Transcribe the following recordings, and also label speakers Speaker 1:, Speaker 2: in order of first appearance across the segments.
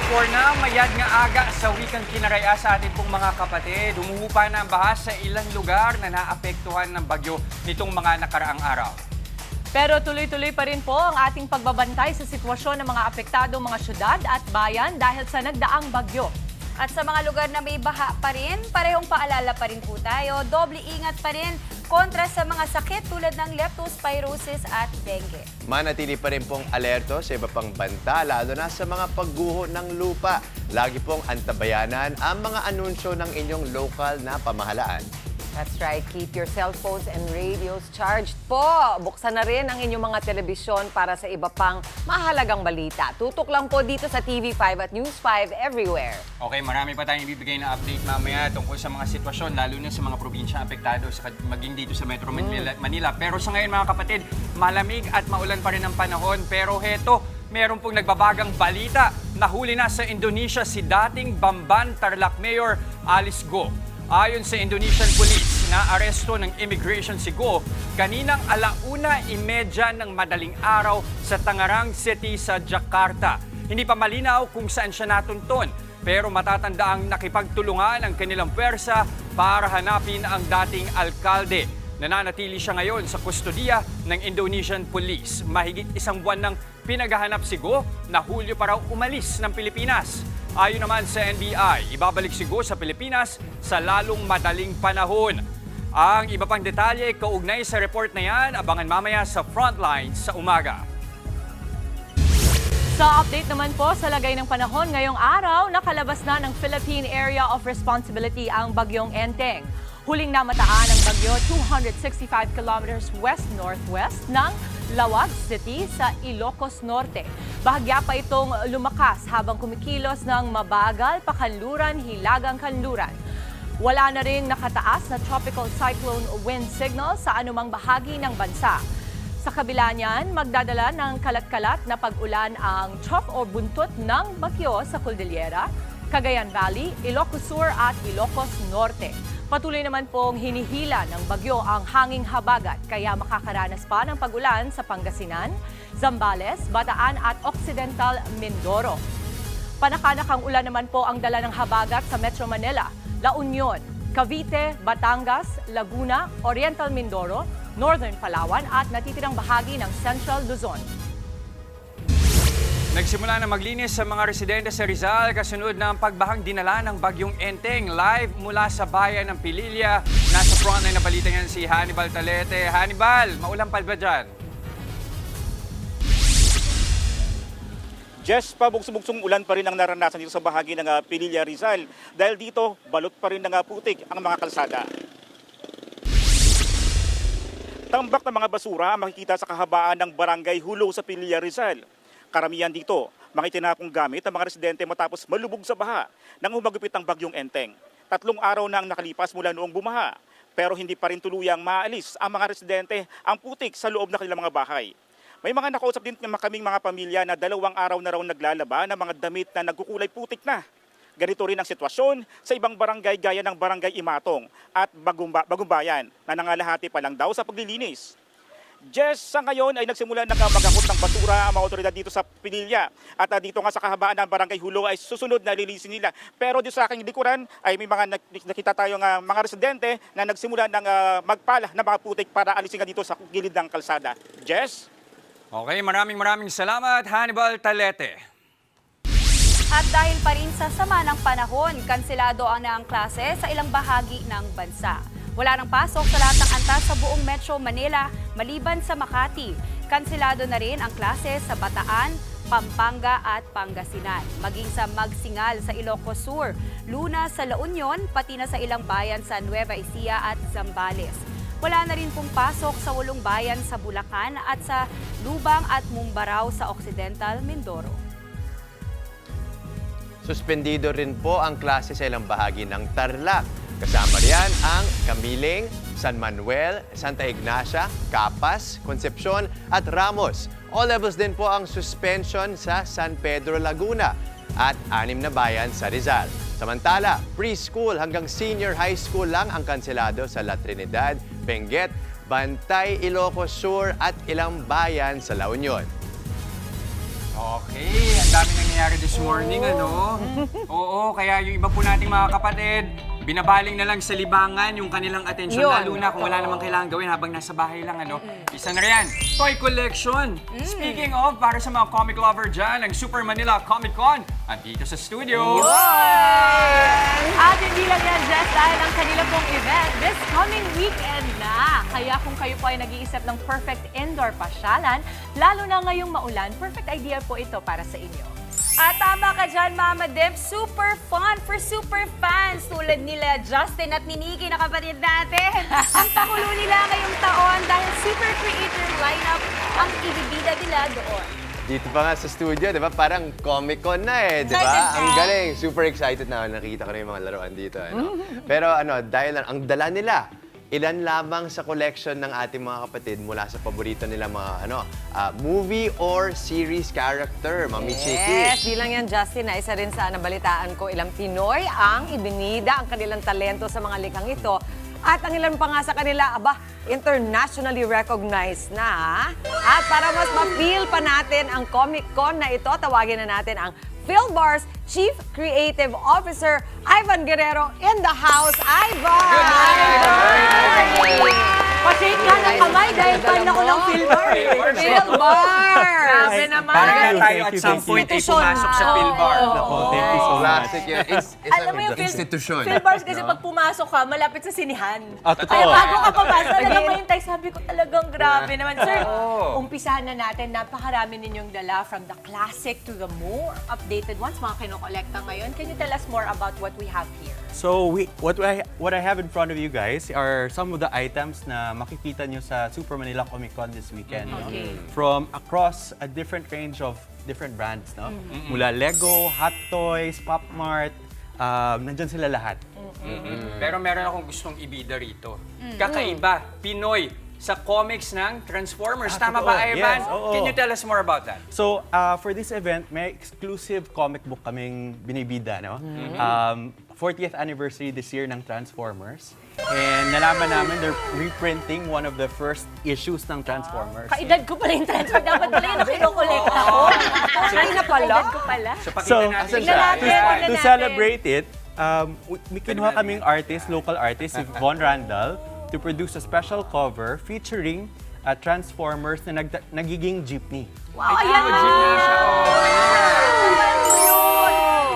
Speaker 1: For now, mayad nga aga sa wikang kinaraya sa atin pong mga kapatid. Humuhupa na ang baha sa ilang lugar na naapektuhan ng bagyo nitong mga nakaraang araw.
Speaker 2: Pero tuloy-tuloy pa rin po ang ating pagbabantay sa sitwasyon ng mga apektadong mga syudad at bayan dahil sa nagdaang bagyo.
Speaker 3: At sa mga lugar na may baha pa rin, parehong paalala pa rin po tayo. Doble ingat pa rin kontra sa mga sakit tulad ng leptospirosis at dengue.
Speaker 4: Manatili pa rin pong alerto sa iba pang banta, lalo na sa mga pagguho ng lupa. Lagi pong antabayanan ang mga anunsyo ng inyong local na pamahalaan.
Speaker 5: That's right. Keep your cell phones and radios charged po. Buksan na rin ang inyong mga telebisyon para sa iba pang mahalagang balita. Tutok lang po dito sa TV5 at News 5 everywhere.
Speaker 1: Okay, marami pa tayong ibibigay na update mamaya tungkol sa mga sitwasyon, lalo na sa mga probinsyang apektado, maging dito sa Metro Manila. Pero sa ngayon mga kapatid, malamig at maulan pa rin ang panahon. Pero heto, meron pong nagbabagang balita. Nahuli na sa Indonesia si dating Bamban Tarlac Mayor Alice Go. Ayon sa Indonesian Police, na-aresto ng Immigration si Go kaninang 1:30 ng madaling araw sa Tangerang City sa Jakarta. Hindi pa malinaw kung saan siya natunton, pero matatandaang nakipagtulungan ang kanilang pwersa para hanapin ang dating alkalde. Nananatili siya ngayon sa kustodiya ng Indonesian Police. Mahigit isang buwan nang pinaghahanap si Go na Hulyo pa raw umalis ng Pilipinas. Ayon naman sa NBI, ibabalik si Go sa Pilipinas sa lalong madaling panahon. Ang iba pang detalye kaugnay sa report na yan, abangan mamaya sa Frontline sa umaga.
Speaker 2: Sa update naman po sa lagay ng panahon ngayong araw, nakalabas na ng Philippine Area of Responsibility ang Bagyong Enteng. Huling namataan ang bagyo 265 kilometers west-northwest ng Lawag City sa Ilocos Norte. Bahagya pa itong lumakas habang kumikilos ng mabagal pakanluran-hilagang-kanluran. Wala na rin nakataas na tropical cyclone wind signal sa anumang bahagi ng bansa. Sa kabila niyan, magdadala ng kalat-kalat na pag-ulan ang trough o buntot ng bagyo sa Cordillera, Cagayan Valley, Ilocos Sur at Ilocos Norte. Patuloy naman pong hinihila ng bagyo ang hanging habagat kaya makakaranas pa ng pag-ulan sa Pangasinan, Zambales, Bataan at Occidental Mindoro. Panakanakang ulan naman po ang dala ng habagat sa Metro Manila, La Union, Cavite, Batangas, Laguna, Oriental Mindoro, Northern Palawan at natitirang bahagi ng Central Luzon.
Speaker 1: Nagsimula na maglinis sa mga residente sa Rizal kasunod ng pagbahang dinala ng Bagyong Enteng. Live mula sa bayan ng Pililla. Nasa frontline na balita yan si Hannibal Talete. Hannibal, maulan pa ba dyan?
Speaker 6: Jess, pabugsong-bugsong ulan pa rin ang naranasan dito sa bahagi ng Pililla, Rizal. Dahil dito, balot pa rin ng putik ang mga kalsada. Tambak na mga basura ang makikita sa kahabaan ng Barangay Hulo sa Pililla, Rizal. Karamihan dito, mga itinapong gamit ng mga residente matapos malubog sa baha nang humagupit ang Bagyong Enteng. 3 araw na ang nakalipas mula noong bumaha, pero hindi pa rin tuluyang maalis ang mga residente ang putik sa loob ng kanilang mga bahay. May mga nakausap din kaming mga pamilya na 2 araw na raw naglalaba ng mga damit na nagkukulay putik na. Ganito rin ang sitwasyon sa ibang barangay gaya ng Barangay Imatong at Bagumbayan na nangalahati pa lang daw sa paglilinis. Jess, sa ngayon ay nagsimula na magakot ng basura ang mga otoridad dito sa Pililla. At dito nga sa kahabaan ng Barangay Hulo ay susunod na lilinisin nila. Pero dito sa aking likuran ay may mga nakita tayong mga residente na nagsimula ng magpala ng mga putik para alisin nga dito sa gilid ng kalsada. Jess?
Speaker 1: Okay, maraming salamat, Hannibal Talete.
Speaker 3: At dahil pa rin sa sama ng panahon, kanselado ang klase sa ilang bahagi ng bansa. Wala nang pasok sa lahat ng antas sa buong Metro Manila, maliban sa Makati. Kanselado na rin ang klase sa Bataan, Pampanga at Pangasinan. Maging sa Magsingal sa Ilocos Sur, Luna sa La Union, pati na sa ilang bayan sa Nueva Ecija at Zambales. Wala na rin pong pasok sa 8 bayan sa Bulacan at sa Lubang at Mumbarao sa Occidental Mindoro.
Speaker 4: Suspendido rin po ang klase sa ilang bahagi ng Tarlac. Kasama riyan ang Camiling, San Manuel, Santa Ignacia, Capas, Concepcion at Ramos. All levels din po ang suspension sa San Pedro, Laguna at 6 na bayan sa Rizal. Samantala, preschool hanggang senior high school lang ang kanselado sa La Trinidad, Benguet, Bantay, Ilocos Sur at ilang bayan sa La Union.
Speaker 1: Okay, ang dami nangyayari this morning, ano? Oo, kaya yung iba po nating mga kapatid, binabaling na lang sa libangan yung kanilang atensyon,
Speaker 5: Yun.
Speaker 1: lalo na kung wala namang kailangan gawin habang nasa bahay lang, ano? Isa na riyan, toy collection. Speaking of, para sa mga comic lover dyan, ang Super Manila Comic Con, andito sa studio.
Speaker 2: At hindi lang yan, Jess, dahil ang kanila pong event this coming weekend na. Kaya kung kayo po ay nag-iisip ng perfect indoor pasyalan, lalo na ngayong maulan, perfect idea po ito para sa inyo.
Speaker 3: At tama ka dyan, Mama Deb. Super fun for super fans tulad nila Justin at ni Nikki na kapatid natin. Ang pakulo nila ngayong taon dahil super creator lineup ang ibibida nila doon.
Speaker 4: Dito pa nga sa studio, di ba? Parang Comic-Con na eh, di ba?
Speaker 3: Excited ka?
Speaker 4: Ang galing. Super excited na ako. Nakita ko na yung mga laruan dito. Ano? Pero dahil ang dala nila, ilan lamang sa collection ng ating mga kapatid mula sa paborito nila mga movie or series character, Mami Chiki.
Speaker 5: Yes, di lang yan, Justin. Isa rin sa nabalitaan ko, ilang Pinoy ang ibinida ang kanilang talento sa mga likhang ito. At ang ilan pa nga sa kanila, internationally recognized na. At para mas ma-feel pa natin ang Comic-Con na ito, tawagin na natin ang PhilBar's Chief Creative Officer, Ivan Guerrero, in the house. Ivan!
Speaker 2: Good morning! Pasig nga ng kamay dahil fan ako ng PhilBar.
Speaker 5: PhilBar!
Speaker 2: Grabe naman.
Speaker 1: Parang
Speaker 7: Thank you,
Speaker 1: tayo
Speaker 7: thank
Speaker 1: at
Speaker 7: you,
Speaker 1: some
Speaker 7: thank you.
Speaker 1: point ay pumasok sa PhilBar.
Speaker 7: Thank you so much.
Speaker 4: Classic yun.
Speaker 2: Alam mo yung
Speaker 4: institution.
Speaker 2: PhilBars kasi pag pumasok ka, malapit sa sinihan.
Speaker 7: Totoo.
Speaker 2: Kaya bago ka papasok, talagang may hintay. Sabi ko talagang grabe naman. Sir,
Speaker 1: Oo.
Speaker 2: umpisahan na natin. Napakarami ninyong dala from the classic to the more updated ones, mga kinokolekta ngayon. Can you tell us more about what we have here?
Speaker 7: So what I have in front of you guys are some of the items na makikita nyo sa Super Manila Comic Con this weekend. No?
Speaker 2: Okay.
Speaker 7: From across a different range of different brands. No? Mula Lego, Hot Toys, Pop Mart, nandyan sila lahat.
Speaker 1: Pero meron akong gustong ibida rito. Kakaiba, Pinoy, sa comics ng Transformers. Tama ba,
Speaker 7: totoo.
Speaker 1: Ivan?
Speaker 7: Yes, oo.
Speaker 1: Can you tell us more about that?
Speaker 7: So, for this event, may exclusive comic book kaming binibida, no? 40th anniversary this year ng Transformers. And nalaman namin they're reprinting one of the first issues ng Transformers.
Speaker 2: Kaedad ko pala yung transfer. Dapat pala yung kinokolekta ko. Ay, na pala? Kaedad ko pala.
Speaker 1: So, pakita
Speaker 7: So,
Speaker 1: natin
Speaker 4: asan
Speaker 1: siya.
Speaker 4: siya?
Speaker 2: Tingnan
Speaker 7: To
Speaker 2: natin.
Speaker 7: celebrate it, may kinuha kaming artist, local artist, si Von Randall, to produce a special cover featuring Transformers na nagiging jeepney.
Speaker 2: Wow, ayan na!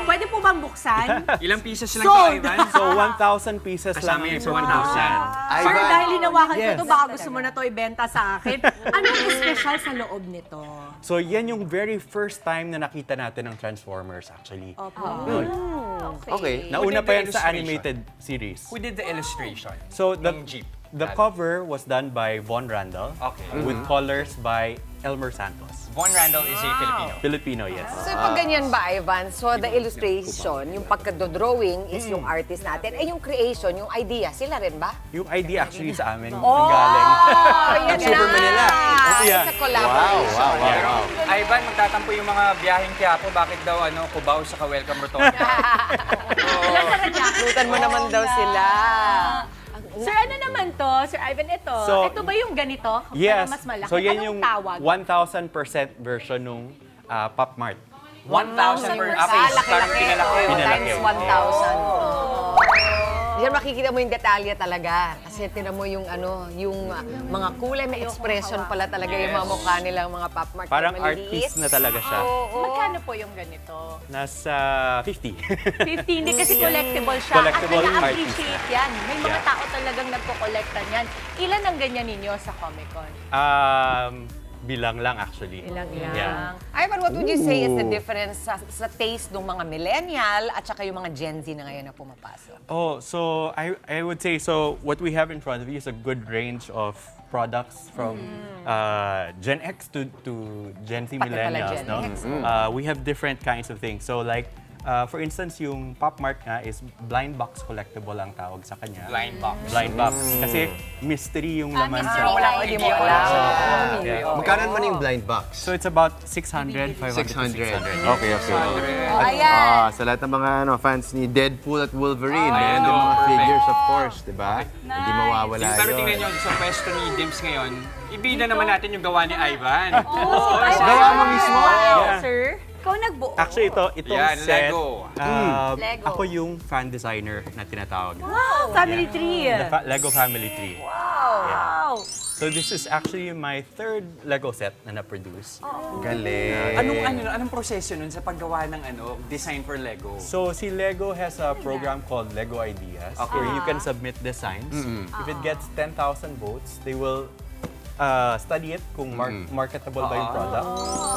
Speaker 2: Pwede po bang buksan?
Speaker 1: Ilang pieces lang
Speaker 2: Sold!
Speaker 1: to, Ivan?
Speaker 7: So, 1,000 pieces lang
Speaker 1: Kasama
Speaker 7: ang
Speaker 1: yun sa
Speaker 7: production.
Speaker 1: 1,000.
Speaker 2: Sir,
Speaker 4: Ivan.
Speaker 2: dahil hinawakan ko
Speaker 7: Yes.
Speaker 2: to, baka gusto mo na to ibenta sa akin. Anong special sa loob nito?
Speaker 7: So, yan yung very first time na nakita natin ng Transformers actually.
Speaker 4: Okay.
Speaker 7: Nauna
Speaker 1: did
Speaker 7: pa
Speaker 1: the
Speaker 7: yan sa
Speaker 1: illustration?
Speaker 7: animated series.
Speaker 1: Who did the illustration?
Speaker 7: So,
Speaker 1: Ng jeep.
Speaker 7: the cover was done by Von Randall
Speaker 1: Okay.
Speaker 7: with colors by Elmer Santos.
Speaker 1: Von Randall is a Filipino.
Speaker 7: Filipino, yes.
Speaker 5: So pag ganyan ba, Ivan? So the illustration, yung pagka-drawing is yung artist natin. Eh yung creation, yung idea, sila rin ba?
Speaker 7: Yung idea actually sa amin,
Speaker 5: Oh,
Speaker 7: nanggaling.
Speaker 5: yan
Speaker 4: Super
Speaker 5: na.
Speaker 4: Manila.
Speaker 7: Yeah.
Speaker 5: It's a collaboration.
Speaker 1: Pero, Ivan, magtatampo yung mga biyaheng Quiapo. Bakit daw, Cubao sa Welcome Rotonda?
Speaker 5: Lutan mo naman daw sila.
Speaker 2: Sir, ano naman to? Sir Ivan, ito.
Speaker 7: So,
Speaker 2: ito ba yung ganito?
Speaker 7: Yes.
Speaker 2: Para mas malaki.
Speaker 7: So yan
Speaker 2: Anong
Speaker 7: yung
Speaker 2: tawag?
Speaker 7: 1,000% version nung Pop Mart.
Speaker 1: 1,000 per
Speaker 5: Ah,
Speaker 1: piece. Parang
Speaker 5: laki-laki.
Speaker 1: pinalaki.
Speaker 5: Oh,
Speaker 7: Pinalaki.
Speaker 5: times 1,000. Diyan makikita mo yung detalye talaga. Kasi tinan mo yung yung mga kulay, may expression pala talaga yung mga mukha nilang mga Pop Mart.
Speaker 7: Parang
Speaker 5: Kaya
Speaker 7: art
Speaker 5: maliliit.
Speaker 7: piece na talaga siya.
Speaker 2: Magkano po yung ganito?
Speaker 7: Nasa 50.
Speaker 2: 50, hindi kasi collectible siya.
Speaker 7: Collectible
Speaker 2: At
Speaker 7: art
Speaker 2: na-appreciate
Speaker 7: piece
Speaker 2: yan. May mga
Speaker 7: Yeah.
Speaker 2: tao talagang nagko-collecta niyan. Ilan ang ganyan ninyo sa Comic-Con?
Speaker 7: Bilang lang actually.
Speaker 2: Ilang
Speaker 7: Yeah.
Speaker 5: Ivan, what would you say is the difference sa taste ng mga millennial at saka yung mga Gen Z na ngayon na pumapasok?
Speaker 7: Oh, so I would say, so what we have in front of you is a good range of products from Gen X to Gen Z
Speaker 5: Pati pala
Speaker 7: millennials.
Speaker 5: Gen
Speaker 7: No?
Speaker 5: X.
Speaker 7: We have different kinds of things. So like For instance, yung Pop Mart nga is blind box collectible ang tawag sa kanya.
Speaker 1: Blind box.
Speaker 7: Blind box. Kasi mystery yung laman
Speaker 3: mystery
Speaker 7: sa...
Speaker 3: lang.
Speaker 5: Hindi mo alam.
Speaker 7: Yeah.
Speaker 4: Magkano naman yung blind box?
Speaker 7: So it's about 600, 500 to 600.
Speaker 4: 600. Okay, okay.
Speaker 3: Oh, ayan.
Speaker 4: Sa lahat ng mga fans ni Deadpool at Wolverine, ayan yung mga figures, of course, di ba? Hindi mawawala yun.
Speaker 1: Pero tingnan nyo, sa pwesto ni Dims ngayon, ibida naman natin yung gawa ni Ivan.
Speaker 4: Gawa mo mismo?
Speaker 7: Yeah.
Speaker 3: Sir, ikaw nagbuo.
Speaker 7: Actually, itong
Speaker 1: Yan,
Speaker 7: set,
Speaker 1: Lego.
Speaker 3: Lego.
Speaker 7: ako yung fan designer na tinatawag.
Speaker 3: Wow, family tree.
Speaker 7: The Lego Family Tree.
Speaker 3: Wow.
Speaker 7: So this is actually my third Lego set na na-produce.
Speaker 4: Galing.
Speaker 1: Anong proseso nun sa paggawa ng design for Lego?
Speaker 7: So si Lego has a program called Lego Ideas where you can submit designs. If it gets 10,000 votes, they will study it kung marketable ba yung product.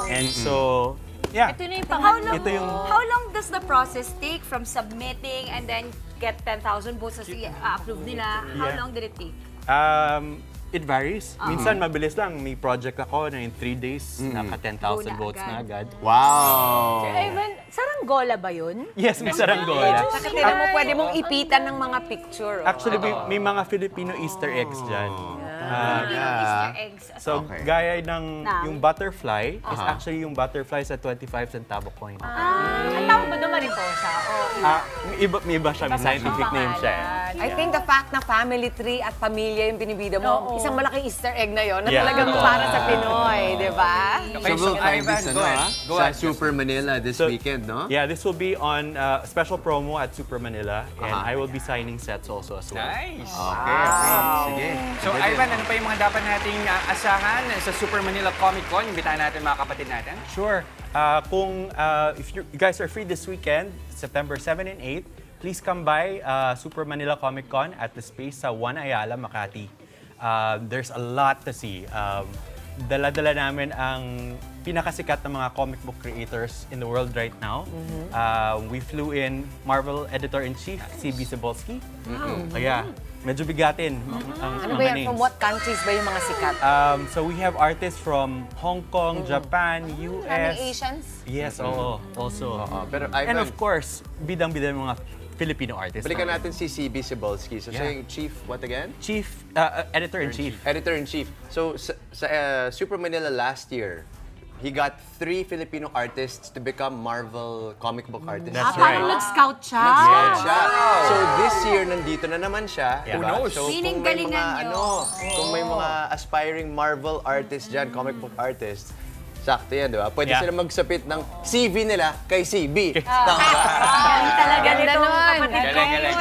Speaker 7: And so, yeah.
Speaker 3: Ito na yung pangatlo.
Speaker 7: Ito yung...
Speaker 3: How long does the process take from submitting and then get 10,000 votes as i-approve nila? How
Speaker 7: Yeah.
Speaker 3: long did it take?
Speaker 7: It varies. Minsan mabilis lang. May project ako na in 3 days, naka 10,000
Speaker 3: Go na
Speaker 7: votes na
Speaker 3: agad.
Speaker 7: agad.
Speaker 4: Wow!
Speaker 2: Ivan, saranggola ba yun?
Speaker 7: Yes, may saranggola.
Speaker 5: Kasi tingnan mo, pwede mong ipitan ng mga picture.
Speaker 7: Actually, may mga Filipino Easter eggs dyan.
Speaker 3: Easter eggs.
Speaker 7: So,
Speaker 4: Okay.
Speaker 7: gaya ng
Speaker 3: Ng?
Speaker 7: yung butterfly is actually yung butterfly sa 25 centavo coin.
Speaker 2: Ang tawag ba doon mariposa?
Speaker 7: May iba siya, may scientific name siya.
Speaker 5: I think the fact na family tree at pamilya yung binibida mo,
Speaker 2: Oo.
Speaker 5: isang malaking Easter egg na yon na
Speaker 7: Yeah.
Speaker 5: talagang
Speaker 7: Totoo.
Speaker 5: para sa Pinoy, di ba?
Speaker 1: Okay, so Ivan, go ahead. Go
Speaker 4: Sa
Speaker 1: ahead.
Speaker 4: Super Manila this
Speaker 7: So,
Speaker 4: weekend, no?
Speaker 7: Yeah, this will be on special promo at Super Manila and I will be signing sets also as well.
Speaker 1: Nice.
Speaker 4: Okay, okay. Sige.
Speaker 1: So Ivan, ano pa yung mga dapat nating asahan sa Super Manila Comic Con? Imbitahan natin mga kapatid natin.
Speaker 7: Sure. If you guys are free this weekend, September 7 and 8, please come by Super Manila Comic Con at the space sa One Ayala, Makati. There's a lot to see. Dala-dala namin ang pinakasikat na mga comic book creators in the world right now. We flew in Marvel Editor-in-Chief, C.B. Cebulski. Kaya, medyo bigatin ang
Speaker 5: Ano
Speaker 7: mga
Speaker 5: ba yan?
Speaker 7: names.
Speaker 5: From what countries ba yung mga sikat?
Speaker 7: So we have artists from Hong Kong, Japan, US.
Speaker 5: Maraming Asians?
Speaker 7: Yes, oo. Also.
Speaker 4: Pero
Speaker 7: And
Speaker 4: Ivan,
Speaker 7: of course, bidang-bidang yung mga Filipino artists.
Speaker 4: balikan natin si C.B. Cebulski. So siya yung chief, what again?
Speaker 7: Chief, Editor-in-Chief.
Speaker 4: Editor-in-chief. So sa Super Manila last year, he got 3 Filipino artists to become Marvel comic book artists.
Speaker 7: That's
Speaker 3: Parang
Speaker 7: right.
Speaker 3: nag-scout siya.
Speaker 4: Nag-scout siya. So this year, nandito na naman siya.
Speaker 7: Yeah.
Speaker 4: Diba?
Speaker 1: Who knows?
Speaker 4: So
Speaker 3: Meaning
Speaker 4: kung may
Speaker 3: galingan
Speaker 4: mga,
Speaker 3: nyo.
Speaker 4: kung may mga aspiring Marvel artists dyan, comic book artists, sakto yan, di ba? Pwede
Speaker 7: Yeah.
Speaker 4: sila magsapit ng CV nila kay CB.
Speaker 3: Galing talaga
Speaker 5: Ganda
Speaker 3: nitong
Speaker 5: nun.
Speaker 3: kapatid ko.
Speaker 1: Galing.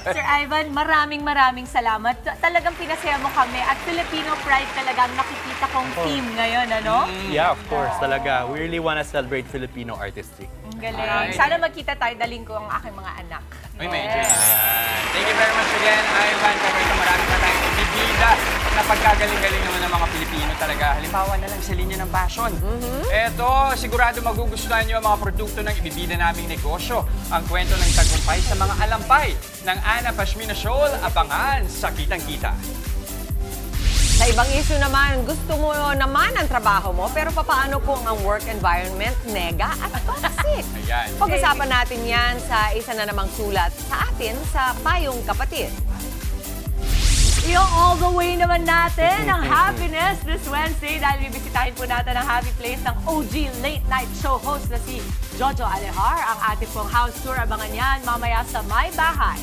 Speaker 2: Sir Ivan, maraming salamat. Talagang pinasaya mo kami at Filipino pride talaga ang nakikita kong team ngayon, ano?
Speaker 7: Yeah, of course, talaga. We really want to celebrate Filipino artistry.
Speaker 2: Ang galing.
Speaker 1: Alright.
Speaker 2: Sana magkita tayo, daling ko ang aking mga anak.
Speaker 1: Uy, medyo. Thank you very much again, Ivan. Pero ito marami pa tayong ibibida na pagkagaling-galing naman ng mga Pilipino talaga. Halimbawa na lang sa linya ng passion. Eto, sigurado magugustuhan nyo ang mga produkto ng ibibida naming negosyo. Ang kwento ng tagumpay sa mga alampay ng Ana Pashmina Shoal. Abangan sa Kitang-Kita.
Speaker 5: Sa ibang issue naman, gusto mo naman ang trabaho mo, pero papaano kung ang work environment, nega at toxic?
Speaker 1: Ayan.
Speaker 5: Pag-usapan natin yan sa isa na namang sulat sa atin sa Payong Kapatid.
Speaker 2: Yung all the way naman natin ang happiness this Wednesday dahil bibisitahin po natin ang happy place ng OG late night show host na si Jojo Alehar. Ang ating pong house tour, abangan yan mamaya sa My Bahay.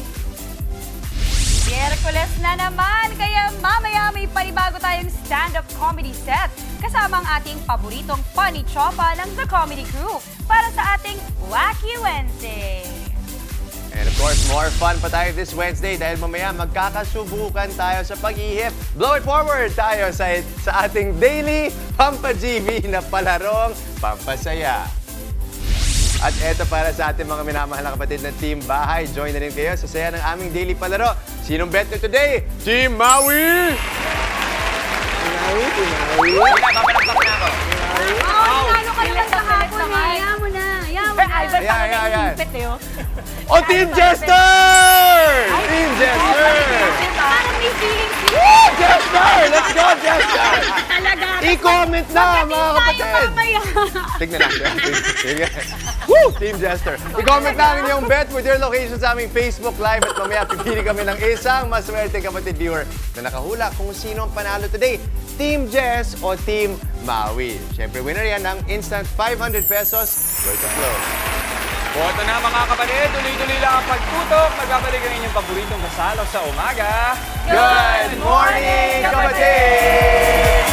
Speaker 3: Miyerkules na naman, kaya mamaya may panibago tayong stand-up comedy set kasama ang ating paboritong funny tropa ng The Comedy Crew para sa ating Wacky Wednesday.
Speaker 4: And of course, more fun pa tayo this Wednesday dahil mamaya magkakasubukan tayo sa pag-ihip. Blow it forward tayo sa ating daily Pampa-GV na palarong Pampasaya. At eto para sa ating mga minamahal na kapatid na Team Bahay. Join na rin kayo sa saya ng aming daily palaro. Sinong bet nyo today? Team Maui!
Speaker 1: Papalakpak na ako.
Speaker 3: Ano ka naman kahapon eh? Ayaw mo na. Ayaw mo na.
Speaker 2: Ivan,
Speaker 4: Ayan, ayan, ayan.
Speaker 2: impit eh. Oh.
Speaker 4: O Team Jester! Team Jester!
Speaker 3: Parang may feeling
Speaker 4: Woo! Jester! Let's go, Jester!
Speaker 3: talaga.
Speaker 4: Ikot! I-comment na, mga kapatid! Tignan natin. Sige. Woo! Team Jester. I-comment na ang inyong bet with your location sa aming Facebook Live at mamaya pipili kami ng isang maswerte kapatid viewer na nakahula kung sino ang panalo today. Team Jess o Team Maui. Siyempre, winner yan ng instant 500 pesos worth of flow.
Speaker 1: Boto na mga kapatid, tuloy-tuloy lang ang pagtutok. Magbabalik ang inyong paboritong kasalo sa umaga.
Speaker 4: Good morning, kapatid!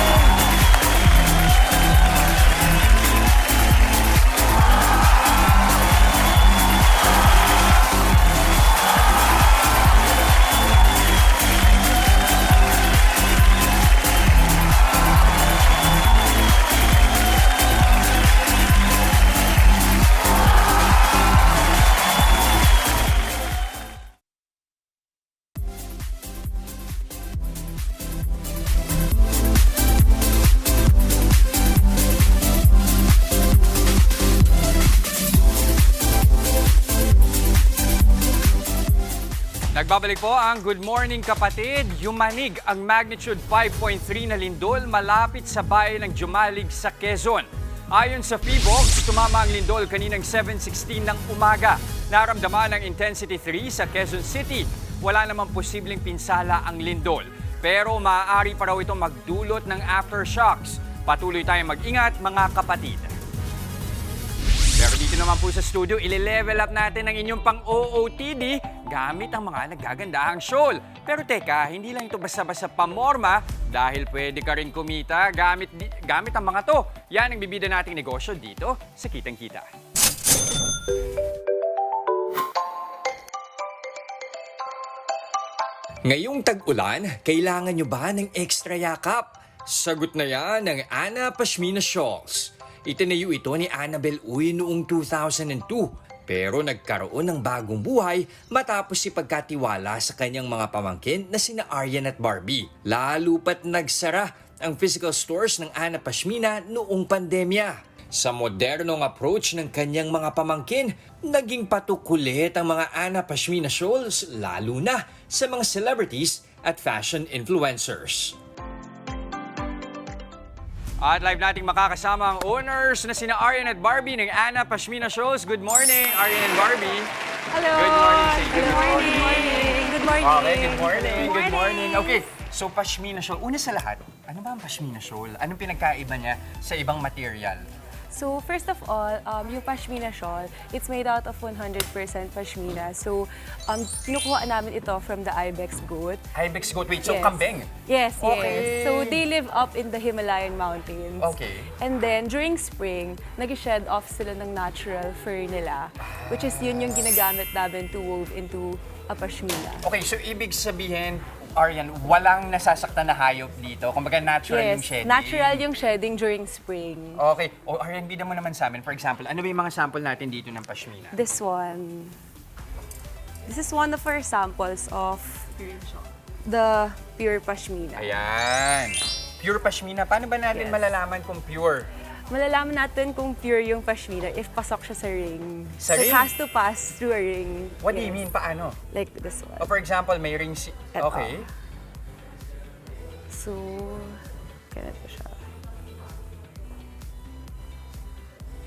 Speaker 1: Nagbabalik po ang Good Morning Kapatid. Yumanig ang magnitude 5.3 na lindol malapit sa bayan ng Jumalig sa Quezon. Ayon sa PHIVOLCS, tumama ang lindol kaninang 7:16 ng umaga. Naramdaman ng intensity 3 sa Quezon City. Wala namang posibleng pinsala ang lindol. Pero maaari pa raw ito magdulot ng aftershocks. Patuloy tayong mag-ingat mga kapatid. Pero dito naman po sa studio, ile-level up natin ang inyong pang-OOTD gamit ang mga naggagandahang shawl. Pero teka, hindi lang ito basta-basta pamorma dahil pwede ka rin kumita gamit ang mga to. Yan ang bibida nating negosyo dito sa Kitang Kita. Ngayong tag-ulan, kailangan nyo ba ng extra yakap? Sagot na yan ng Ana Pashmina Shawls. Itinayo ito ni Annabel Uy noong 2002 pero nagkaroon ng bagong buhay matapos ipagkatiwala sa kanyang mga pamangkin na sina Aryan at Barbie. Lalo pat nagsara ang physical stores ng Ana Pashmina noong pandemya. Sa modernong approach ng kanyang mga pamangkin, naging patukulit ang mga Ana Pashmina shawls lalo na sa mga celebrities at fashion influencers. At live nating makakasama ang owners na sina Aryan at Barbie ng Ana Pashmina Shawls. Good morning, Aryan and Barbie.
Speaker 3: Hello!
Speaker 1: Good morning sa inyo.
Speaker 3: Good morning! Good morning!
Speaker 1: Okay, good morning. Good morning. Okay, so Pashmina Shawl. Una sa lahat, ano ba ang Pashmina Shawl? Anong pinagkaiba niya sa ibang material?
Speaker 8: So first of all, yung pashmina shawl, it's made out of 100% pashmina. So kinukuha namin ito from the ibex goat.
Speaker 1: Ibex goat, wait, so
Speaker 8: Yes.
Speaker 1: kambing?
Speaker 8: Yes,
Speaker 1: Okay.
Speaker 8: yes. So they live up in the Himalayan mountains.
Speaker 1: Okay.
Speaker 8: And then during spring, nag-shed off sila ng natural fur nila, which is yun yung ginagamit namin to wove into a pashmina.
Speaker 1: Okay, so ibig sabihin, Aryan, walang nasasaktan na hayop dito. Kumbaga natural yung
Speaker 8: Yes,
Speaker 1: shedding.
Speaker 8: natural yung shedding during spring.
Speaker 1: Okay. O Aryan, bida mo naman sa amin. For example, ano ba yung mga sample natin dito ng Pashmina?
Speaker 8: This one. This is one of our samples of the pure pashmina.
Speaker 1: Ayan. Pure Pashmina. Paano ba natin
Speaker 8: Yes.
Speaker 1: malalaman kung pure?
Speaker 8: Malalaman natin kung pure yung pashmina if pasok siya sa ring.
Speaker 1: Sa
Speaker 8: So
Speaker 1: ring?
Speaker 8: it has to pass through a ring.
Speaker 1: What do you
Speaker 8: Yes.
Speaker 1: mean? Paano?
Speaker 8: Like this one.
Speaker 1: O for example, may ring
Speaker 8: Eto.
Speaker 1: Okay.
Speaker 8: So, ganito siya.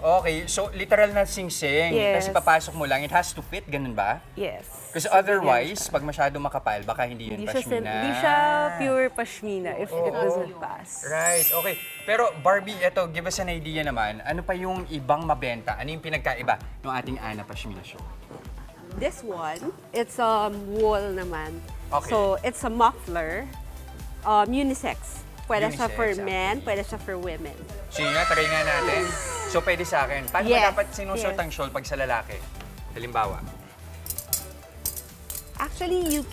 Speaker 1: Okay, so literal na sing-sing.
Speaker 8: Yes.
Speaker 1: Kasi papasok mo lang, it has to fit, ganun ba?
Speaker 8: Yes.
Speaker 1: Kasi
Speaker 8: So,
Speaker 1: otherwise,
Speaker 8: ganyan siya.
Speaker 1: pag masyado makapal, baka hindi yun Pashmina.
Speaker 8: Hindi siya pure pashmina if it doesn't pass.
Speaker 1: Right, okay. Pero Barbie, eto, give us an idea naman. Ano pa yung ibang mabenta? Ano yung pinagkaiba ng ating Ana Pashmina show?
Speaker 9: This one, it's wool naman.
Speaker 1: Okay.
Speaker 9: So, it's a muffler, unisex. Pwede siya for
Speaker 1: Unisex,
Speaker 9: men, pwede siya for women.
Speaker 1: So yun nga, try nga natin. So pwede sa akin. Paano ba
Speaker 9: Yes,
Speaker 1: dapat sinusuot
Speaker 9: yes.
Speaker 1: ang shawl pag sa lalaki? Halimbawa.
Speaker 9: Actually,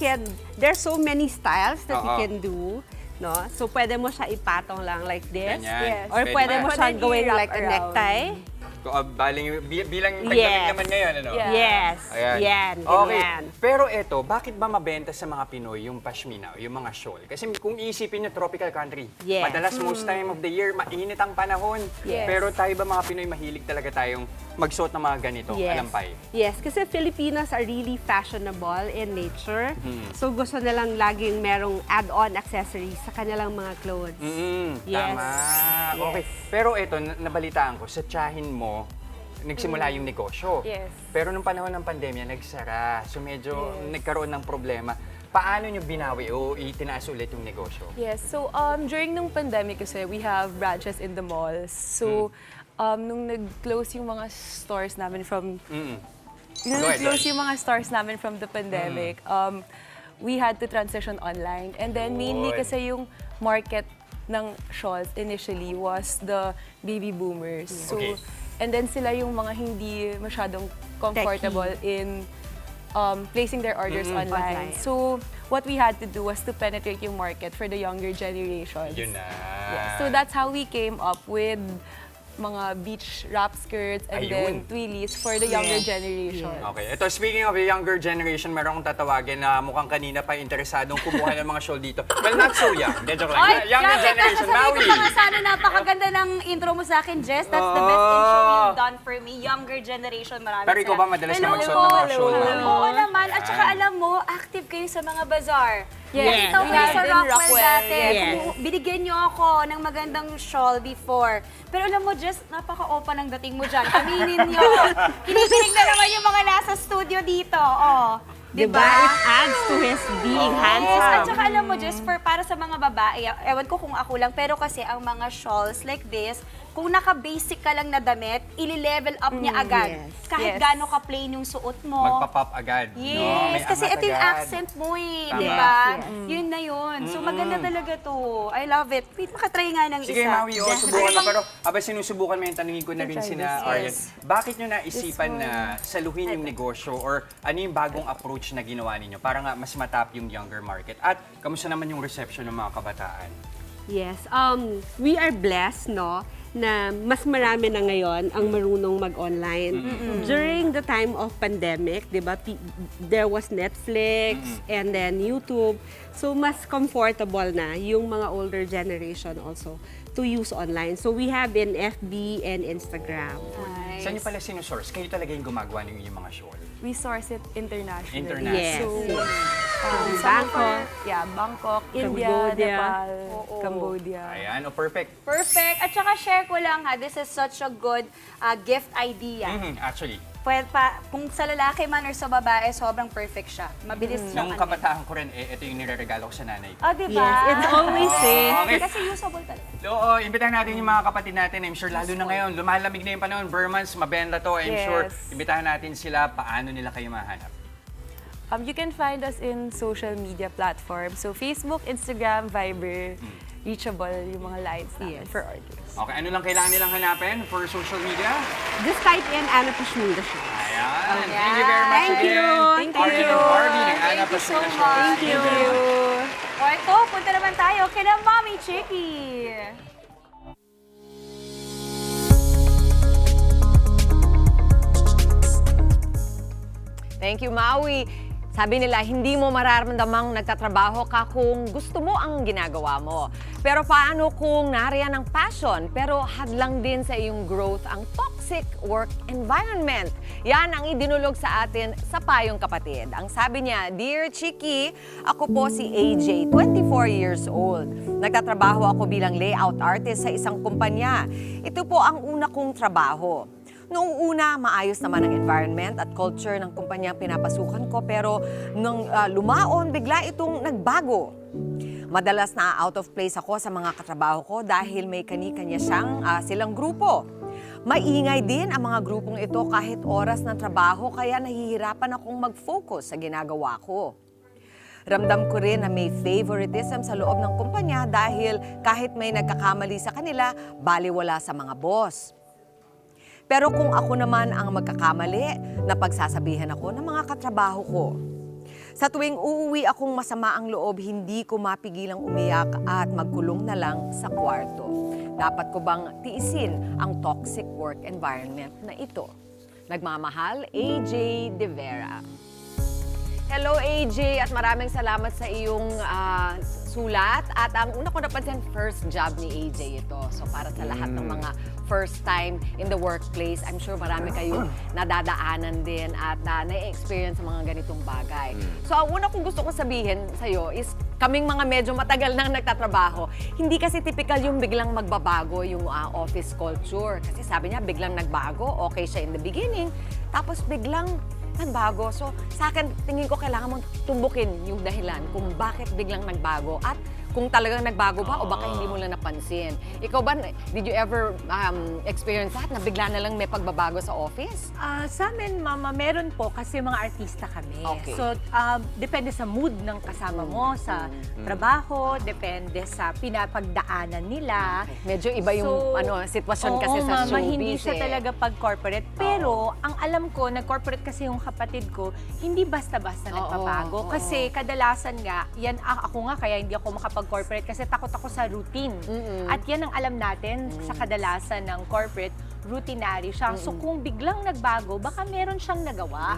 Speaker 9: there's so many styles that you
Speaker 1: Oo.
Speaker 9: can do. No? So, pwede mo siya ipatong lang like this.
Speaker 1: Ganyan.
Speaker 8: Yes.
Speaker 9: Or
Speaker 1: Pwede
Speaker 9: pwede
Speaker 1: ba?
Speaker 9: mo siya
Speaker 8: Pwede
Speaker 9: gawin
Speaker 8: i-wrap
Speaker 9: like a
Speaker 8: around.
Speaker 9: necktie.
Speaker 1: Bilang taglamig
Speaker 9: Yes.
Speaker 1: naman ngayon, ano?
Speaker 8: Yeah.
Speaker 9: Yes.
Speaker 1: Ayan.
Speaker 9: Yan,
Speaker 1: Okay.
Speaker 9: ganyan.
Speaker 1: Pero eto, bakit ba mabenta sa mga Pinoy yung Pashmina o yung mga shawl? Kasi kung iisipin nyo, tropical country.
Speaker 9: Yes.
Speaker 1: Madalas most time of the year, mainit ang panahon.
Speaker 8: Yes.
Speaker 1: Pero tayo ba mga Pinoy, mahilig talaga tayong magsuot ng mga ganito, alampay?
Speaker 9: Yes, kasi Filipinos are really fashionable in nature. So gusto nilang laging merong add-on accessories sa kanilang mga clothes. Yes.
Speaker 1: Tama.
Speaker 9: Yes.
Speaker 1: Okay. Pero ito, nabalitaan ko, sa tiyahin mo, nagsimula yung negosyo.
Speaker 8: Yes.
Speaker 1: Pero nung panahon ng pandemya, nagsara. So medyo nagkaroon ng problema. Paano nyo binawi o itinaas ulit yung negosyo?
Speaker 8: Yes, so during nung pandemic kasi, we have branches in the malls. So, nung nag-close yung mga stores namin from... Nung nag-close yung mga stores namin from the pandemic, we had to transition online. And then mainly kasi yung market ng shawls initially was the baby boomers. So,
Speaker 1: Okay.
Speaker 8: and then sila yung mga hindi masyadong comfortable in placing their orders online. So, what we had to do was to penetrate yung market for the younger generations.
Speaker 1: Yun na.
Speaker 8: Yeah. So, that's how we came up with mga beach wrap skirts and then twillies for the younger generation.
Speaker 1: Okay. Ito, speaking of the younger generation, meron akong tatawagin na mukhang kanina pa interesadong kumuha ng mga shawl dito. Well, not so young. Joke lang. Younger generation, Maui.
Speaker 3: Sabi ko pa nga sana napakaganda ng intro mo sa akin, Jess. That's the best intro you've done for me. Younger generation, marami
Speaker 1: Pero ikaw ba madalas na magsuot ng mga shawl namin?
Speaker 3: Oo naman. At saka alam mo, active kayo sa mga bazaar.
Speaker 8: Yes.
Speaker 3: Nakita ko
Speaker 8: We
Speaker 3: kayo
Speaker 8: have
Speaker 3: sa
Speaker 8: in
Speaker 3: Rockwell
Speaker 8: Rockwell,
Speaker 3: dati.
Speaker 9: yes.
Speaker 3: Binigyan niyo ako ng magandang shawl before. Pero alam mo, Jess, napaka-opa ng dating mo dyan. Aminin niyo. Kinikilig na naman yung mga nasa studio dito. Oh.
Speaker 9: Diba? It adds to his being
Speaker 3: Yes,
Speaker 9: handsome.
Speaker 3: at saka alam mo, Jess, para sa mga babae, ewan ko kung ako lang, pero kasi ang mga shawls like this, kung naka-basic ka lang na damit, ili-level up niya agad.
Speaker 9: yes.
Speaker 3: Kahit
Speaker 8: Yes.
Speaker 3: gaano ka plain yung suot mo.
Speaker 1: Magpa-pop agad.
Speaker 3: Yes,
Speaker 1: No? May
Speaker 3: kasi
Speaker 1: angat
Speaker 3: ito yung
Speaker 1: agad.
Speaker 3: accent mo eh,
Speaker 1: Tama.
Speaker 3: di ba?
Speaker 8: Yes.
Speaker 3: Yun na yun. So maganda talaga to. I love it. Wait, makatry nga ng
Speaker 1: Sige,
Speaker 3: isa.
Speaker 1: Maui, subukan mo. Pero abay sinusubukan mo yung tanungin ko na rin sina Arian. Bakit nyo naisipan na saluhin yung negosyo or ano yung bagong approach na ginawa ninyo para nga mas matap yung younger market? At kamusta naman yung reception ng mga kabataan?
Speaker 9: Yes, we are blessed, no, na mas marami na ngayon ang marunong mag-online. During the time of pandemic, di ba, there was Netflix and then YouTube. So, mas comfortable na yung mga older generation also to use online. So, we have in FB and Instagram.
Speaker 1: Saan nyo pala sinusource? Kayo talaga yung gumagawa ng inyong mga shawl?
Speaker 8: We source it internationally.
Speaker 1: International.
Speaker 9: Yes.
Speaker 8: So,
Speaker 9: Bangkok.
Speaker 8: Bangkok, India,
Speaker 9: Cambodia.
Speaker 8: Nepal, Cambodia.
Speaker 1: Ayan, perfect.
Speaker 3: Perfect. At saka share ko lang ha, this is such a good gift idea.
Speaker 1: Actually,
Speaker 3: Pwede kung sa lalaki man or sa babae, sobrang perfect siya. Mabilis siyang
Speaker 1: nung kabataan ko rin, ito yung nireregalo ko sa nanay ko.
Speaker 3: Oh, di ba?
Speaker 9: Yes, it's always safe.
Speaker 1: Okay.
Speaker 3: Kasi usable talaga.
Speaker 1: Oo, imbitahan natin yung mga kapatid natin. I'm sure lalo na ngayon, lumalamig na yung panahon. Burmans, mabenta to. I'm
Speaker 8: Yes.
Speaker 1: sure imbitahan natin sila paano nila kayo mahanap.
Speaker 8: You can find us in social media platforms. So, Facebook, Instagram, Viber, reachable yung mga lines namin for orders.
Speaker 1: Okay, ano lang kailangan nilang hanapin for social media?
Speaker 9: Just type in Ana Pashmina siya.
Speaker 1: Ayan. Thank you very much
Speaker 3: Thank
Speaker 1: again.
Speaker 3: you.
Speaker 8: Thank
Speaker 1: Arvin
Speaker 8: you.
Speaker 1: and Barbie ng Ana
Speaker 3: Thank you so
Speaker 1: Pashmina Show.
Speaker 3: much.
Speaker 1: Thank you very much.
Speaker 3: O ito, punta naman tayo kina Mommy Chicky.
Speaker 5: Thank you, Maui. Sabi nila, hindi mo mararamdamang nagtatrabaho ka kung gusto mo ang ginagawa mo. Pero paano kung nariyan ang passion, pero hadlang din sa iyong growth ang toxic work environment? Yan ang idinulog sa atin sa Payong Kapatid. Ang sabi niya, Dear Chiki, ako po si AJ, 24 years old. Nagtatrabaho ako bilang layout artist sa isang kumpanya. Ito po ang una kong trabaho. Noong una, maayos naman ang environment at culture ng kumpanyang pinapasukan ko, pero nung lumaon, bigla itong nagbago. Madalas na out of place ako sa mga katrabaho ko dahil may kani-kanya silang grupo. Maingay din ang mga grupong ito kahit oras ng trabaho, kaya nahihirapan akong mag-focus sa ginagawa ko. Ramdam ko rin na may favoritism sa loob ng kumpanya dahil kahit may nagkakamali sa kanila, baliwala sa mga boss. Pero kung ako naman ang magkakamali, napagsasabihan ako ng mga katrabaho ko. Sa tuwing uuwi akong masama ang loob, hindi ko mapigilang umiyak at magkulong na lang sa kwarto. Dapat ko bang tiisin ang toxic work environment na ito? Nagmamahal, AJ De Vera. Hello AJ at maraming salamat sa iyong sulat. At ang una ko napansin, first job ni AJ ito. So para sa lahat ng mga first time in the workplace, I'm sure marami kayo nadadaanan din at na-experience sa mga ganitong bagay. So ang una kong gusto kong sabihin sa'yo is kaming mga medyo matagal nang nagtatrabaho, hindi kasi typical yung biglang magbabago yung office culture. Kasi sabi niya, biglang nagbago, okay siya in the beginning, tapos biglang nagbago. So sa akin, tingin ko kailangan mong tumbukin yung dahilan kung bakit biglang nagbago at kung talagang nagbago ba o baka hindi mo lang napansin. Ikaw ba, did you ever experience that na bigla na lang may pagbabago sa office?
Speaker 2: Sa amin, Mama, meron po kasi mga artista kami.
Speaker 5: Okay.
Speaker 2: So, depende sa mood ng kasama mo, sa trabaho, depende sa pinapagdaanan nila.
Speaker 5: Medyo iba yung sitwasyon kasi
Speaker 2: oo,
Speaker 5: sa
Speaker 2: Mama,
Speaker 5: showbiz.
Speaker 2: hindi siya talaga pag-corporate. Pero, ang alam ko, nag-corporate kasi yung kapatid ko, hindi basta-basta nagpapago. Kasi kadalasan nga, yan ako nga, kaya hindi ako makapag-corporate kasi takot ako sa routine. At yan ang alam natin sa kadalasan ng corporate, routinary siya. So kung biglang nagbago, baka meron siyang nagawa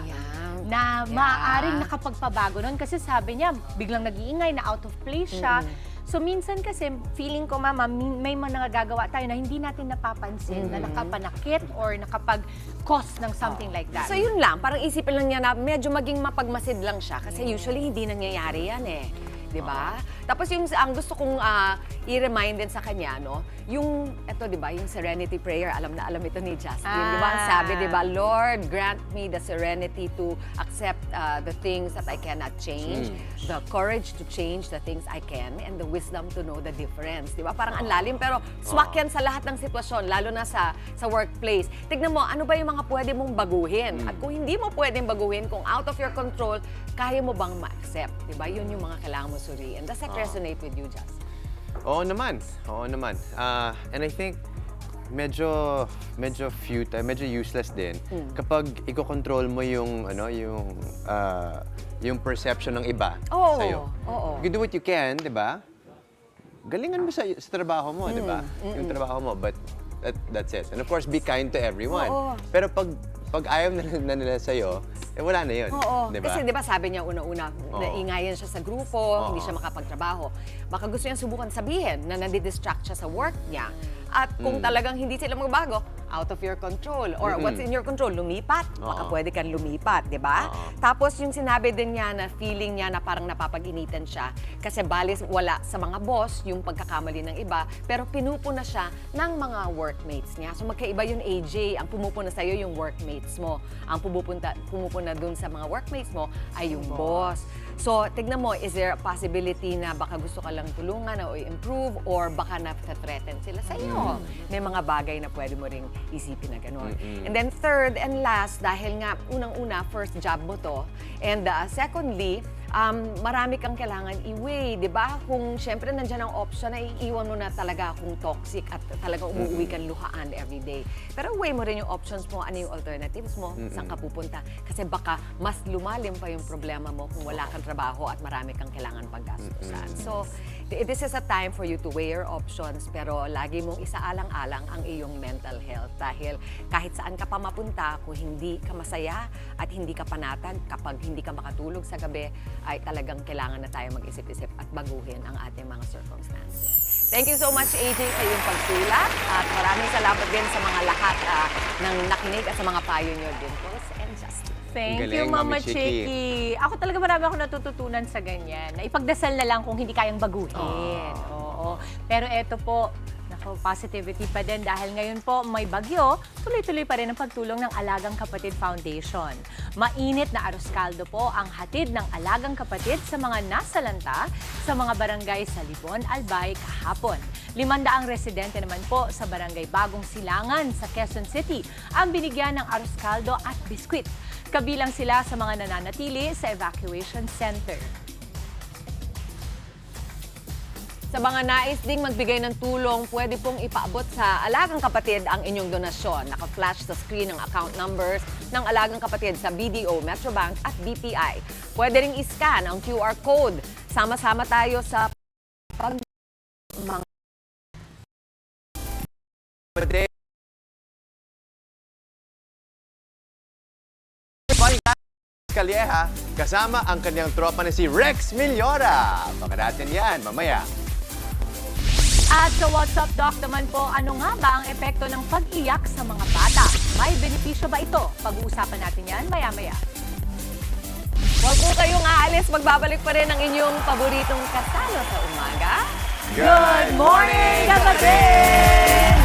Speaker 2: na maaaring nakapagpabago nun. Kasi sabi niya, biglang nag-iingay na out of place siya. So minsan kasi, feeling ko, Mama, may mga nagagawa tayo na hindi natin napapansin na nakapanakit or nakapag-cause ng something like that.
Speaker 5: So yun lang, parang isipin lang niya na medyo maging mapagmasid lang siya kasi usually hindi nangyayari yan eh. Diba? Tapos yung ang gusto kong i-remind din sa kanya, no? Yung, eto, diba? Yung serenity prayer, alam na alam ito ni Justin. Diba? Ang sabi, diba? Lord, grant me the serenity to accept the things that I cannot change, the courage to change the things I can, and the wisdom to know the difference. Diba? Parang ang lalim, pero swak yan sa lahat ng sitwasyon, lalo na sa workplace. Tignan mo, ano ba yung mga pwede mong baguhin? At kung hindi mo pwedeng baguhin, kung out of your control, kaya mo bang ma-accept? Diba? Yun yung mga kailangan mo suriin. Does that resonate with you, Justin?
Speaker 4: Oo naman. Oo naman. And I think medyo futile, medyo useless din kapag i-control mo yung yung perception ng iba sa'yo. You do what you can, 'di ba? Galingan mo sa trabaho mo, 'di ba? Yung trabaho mo, but that's it. And of course, be kind to everyone. Pero pag ayaw na nila sa'yo, wala na yun. Diba?
Speaker 5: Kasi di ba sabi niya una-una, naingayan siya sa grupo, hindi siya makapagtrabaho. Baka gusto niyang subukan sabihin na nadidistract siya sa work niya. At kung talagang hindi sila magbago, out of your control. Or what's in your control, lumipat. Baka pwede kang lumipat, di ba? Tapos yung sinabi din niya na feeling niya na parang napapag-initan siya kasi balis wala sa mga boss yung pagkakamali ng iba, pero pinupuna siya ng mga workmates niya. So magkaiba yung AJ, ang pumupuna sa'yo yung workmates mo. Ang pumupuna dun sa mga workmates mo ay yung boss. So, tignan mo, is there a possibility na baka gusto ka lang tulungan o improve or baka na-threaten sila sa iyo? May mga bagay na pwede mo ring isipin na gano'n. And then third and last, dahil nga unang-una, first job mo to. And secondly, marami kang kailangan i-weigh, di ba? Kung syempre nandyan ang option na iiwan mo na talaga kung toxic at talagang umuwi kang luhaan every day. Pero weigh mo rin yung options mo, ano yung alternatives mo, saan ka pupunta. Kasi baka mas lumalim pa yung problema mo kung wala kang trabaho at marami kang kailangan paggastusan. So, this is a time for you to weigh your options, pero lagi mong isaalang-alang ang iyong mental health. Dahil kahit saan ka pa mapunta, kung hindi ka masaya at hindi ka panatag, kapag hindi ka makatulog sa gabi, ay talagang kailangan na tayo mag-isip-isip at baguhin ang ating mga circumstances. Thank you so much, AJ, sa iyong pagsulat. At maraming salamat din sa mga lahat ng nakinig at sa mga payo nyo din, Rose and Justin.
Speaker 2: Thank
Speaker 4: Galing,
Speaker 2: you, Mama
Speaker 4: Mami Chiki.
Speaker 2: Chiki. Ako talaga marami ako natututunan sa ganyan. Na ipagdasal na lang kung hindi kayang baguhin. Oo. Pero eto po, positivity pa din dahil ngayon po may bagyo, tuloy-tuloy pa rin ang pagtulong ng Alagang Kapatid Foundation. Mainit na arroz caldo po ang hatid ng Alagang Kapatid sa mga nasalanta sa mga barangay sa Libon, Albay kahapon. 500 residente naman po sa barangay Bagong Silangan sa Quezon City ang binigyan ng arroz caldo at biskwit. Kabilang sila sa mga nananatili sa evacuation center.
Speaker 5: Sa mga nais ding magbigay ng tulong, pwede pong ipaabot sa Alagang Kapatid ang inyong donasyon. Naka-flash sa screen ang account numbers ng Alagang Kapatid sa BDO, Metrobank at BPI. Pwede ring i-scan ang QR code. Sama-sama tayo sa
Speaker 4: Calleja kasama ang kanyang tropa na si Rex Millora. Baka natin yan mamaya.
Speaker 2: At sa What's Up Doc naman po, ano nga ba ang epekto ng pag-iyak sa mga bata? May benepisyo ba ito? Pag-uusapan natin yan maya-maya.
Speaker 5: Huwag po kayong aalis, magbabalik pa rin ang inyong paboritong kasalo sa umaga.
Speaker 2: Good morning, kapatid!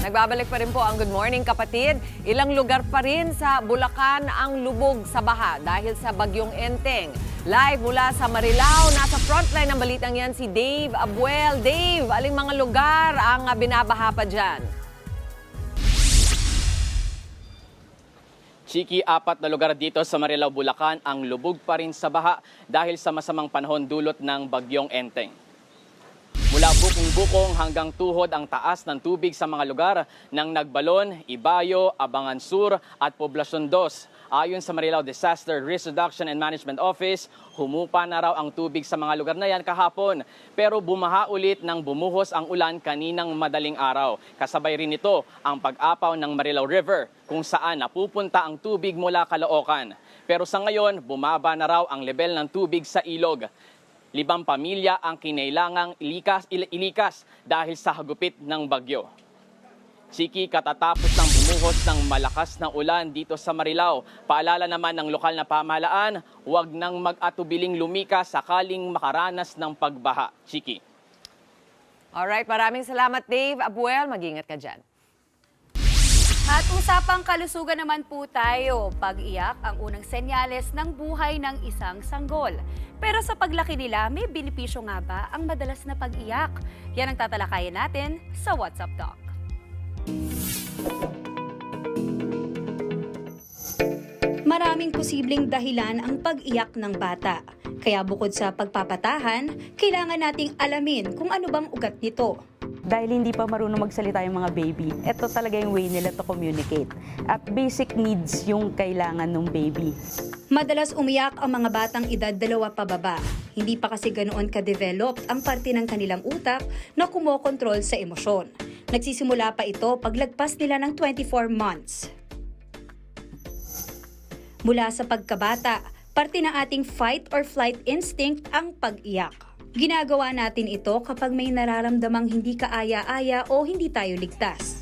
Speaker 5: Nagbabalik pa rin po ang Good Morning Kapatid. Ilang lugar pa rin sa Bulacan ang lubog sa baha dahil sa bagyong Enteng. Live mula sa Marilao, nasa frontline ng balitang yan si Dave Abuel. Dave, aling mga lugar ang binabaha pa dyan?
Speaker 10: Chiki, 4 na lugar dito sa Marilao, Bulacan ang lubog pa rin sa baha dahil sa masamang panahon dulot ng bagyong Enteng. Mula Bukong-Bukong hanggang tuhod ang taas ng tubig sa mga lugar ng Nagbalon, Ibayo, Abangan Sur at Poblacion 2. Ayon sa Marilao Disaster Risk Reduction and Management Office, humupa na raw ang tubig sa mga lugar na yan kahapon. Pero bumaha ulit nang bumuhos ang ulan kaninang madaling araw. Kasabay rin ito ang pag-apaw ng Marilao River kung saan napupunta ang tubig mula Caloocan. Pero sa ngayon, bumaba na raw ang level ng tubig sa ilog. 5 pamilya ang kinailangang ilikas dahil sa hagupit ng bagyo. Chiki, katatapos ng bumuhos ng malakas na ulan dito sa Marilao, paalala naman ng lokal na pamahalaan, huwag nang mag-atubiling lumikas sakaling makaranas ng pagbaha. Chiki.
Speaker 5: Alright, maraming salamat Dave Abuel. Mag-ingat ka dyan.
Speaker 3: At usapang kalusugan naman po tayo. Pag-iyak ang unang senyales ng buhay ng isang sanggol. Pero sa paglaki nila, may benepisyo nga ba ang madalas na pag-iyak? Yan ang tatalakayin natin sa What's Up Doc.
Speaker 11: Maraming posibleng dahilan ang pag-iyak ng bata. Kaya bukod sa pagpapatahan, kailangan nating alamin kung ano bang ugat nito.
Speaker 12: Dahil hindi pa marunong magsalita yung mga baby, ito talaga yung way nila to communicate. At basic needs yung kailangan ng baby.
Speaker 11: Madalas umiyak ang mga batang edad 2 pababa. Hindi pa kasi ganoon ka-developed ang parte ng kanilang utak na kumokontrol sa emosyon. Nagsisimula pa ito paglagpas nila ng 24 months. Mula sa pagkabata, parte ng ating fight or flight instinct ang pag-iyak. Ginagawa natin ito kapag may nararamdamang hindi kaaya-aya o hindi tayo ligtas.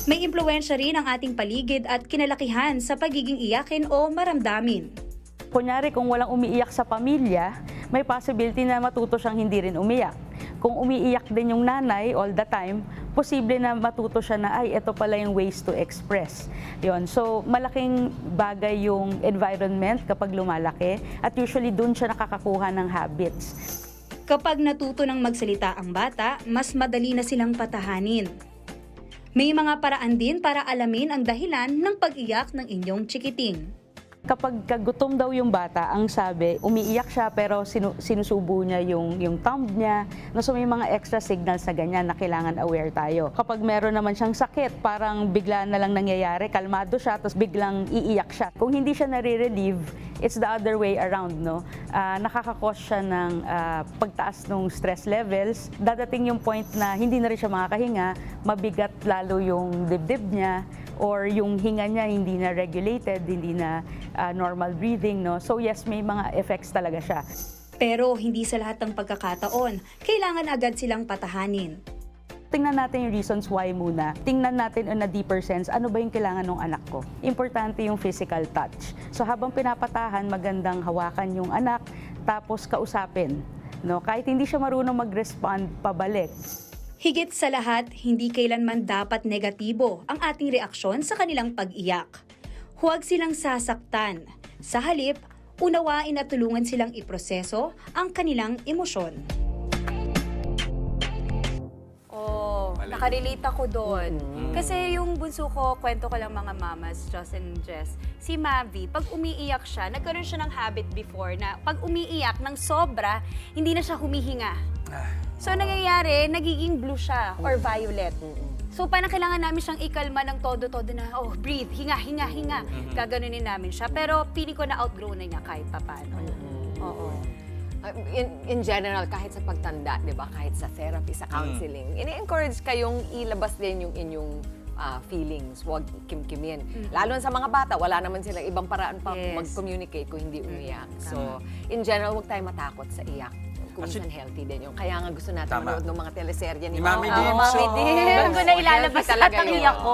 Speaker 11: May impluwensya rin ang ating paligid at kinalakihan sa pagiging iyakin o maramdamin.
Speaker 12: Kunyari, kung walang umiiyak sa pamilya, may possibility na matuto siyang hindi rin umiyak. Kung umiiyak din yung nanay all the time, posible na matuto siya na, ay, ito pala yung ways to express. Yun. So, malaking bagay yung environment kapag lumalaki at usually dun siya nakakakuha ng habits.
Speaker 11: Kapag natuto ng magsalita ang bata, mas madali na silang patahanin. May mga paraan din para alamin ang dahilan ng pag-iyak ng inyong chikiting.
Speaker 12: Kapag gutom daw yung bata, ang sabi, umiiyak siya pero sinusubo niya yung thumb niya. So may mga extra signals na ganyan na kailangan aware tayo. Kapag meron naman siyang sakit, parang bigla na lang nangyayari, kalmado siya, tapos biglang iiyak siya. Kung hindi siya nare-relieve, it's the other way around, no? Nakakakos siya ng pagtaas ng stress levels. Dadating yung point na hindi na rin siya makakahinga, mabigat lalo yung dibdib niya, or yung hinga niya hindi na regulated, hindi na normal breathing, no? So yes, may mga effects talaga siya.
Speaker 11: Pero hindi sa lahat ng pagkakataon, kailangan agad silang patahanin.
Speaker 12: Tingnan natin yung reasons why muna. Tingnan natin on a deeper sense, ano ba yung kailangan ng anak ko? Importante yung physical touch. So habang pinapatahan, magandang hawakan yung anak, tapos kausapin, no? Kahit hindi siya marunong mag-respond pabalik.
Speaker 11: Higit sa lahat, hindi kailanman dapat negatibo ang ating reaksyon sa kanilang pag-iyak. Huwag silang sasaktan. Sa halip, unawain at tulungan silang iproseso ang kanilang emosyon.
Speaker 3: Nakarelate ako doon. Kasi yung bunso ko, kwento ko lang mga mamas, Joss and Jess, si Mavi, pag umiiyak siya, nagkaroon siya ng habit before na pag umiiyak ng sobra, hindi na siya humihinga. So nangyayari, nagiging blue siya or violet. So parang kailangan namin siyang ikalma ng todo-todo na, oh, breathe, hinga. Gaganunin namin siya. Pero feeling ko na outgrow na niya kahit papaano. Oo.
Speaker 5: In general, kahit sa pagtanda, di ba? Kahit sa therapy, sa counseling, ini-encourage kayong ilabas din yung inyong feelings, huwag kimkimin. Lalo sa mga bata, wala naman silang ibang paraan pa mag-communicate kung hindi umiyak. So, in general, huwag tayo matakot sa iyak. Kung minsan healthy din yung. Kaya nga gusto natin manood ng mga teleserye ni
Speaker 1: Mami
Speaker 5: Mami
Speaker 1: Dim.
Speaker 5: Mami Dim.
Speaker 2: Doon ko na ilalabas lahat ng iyak ko.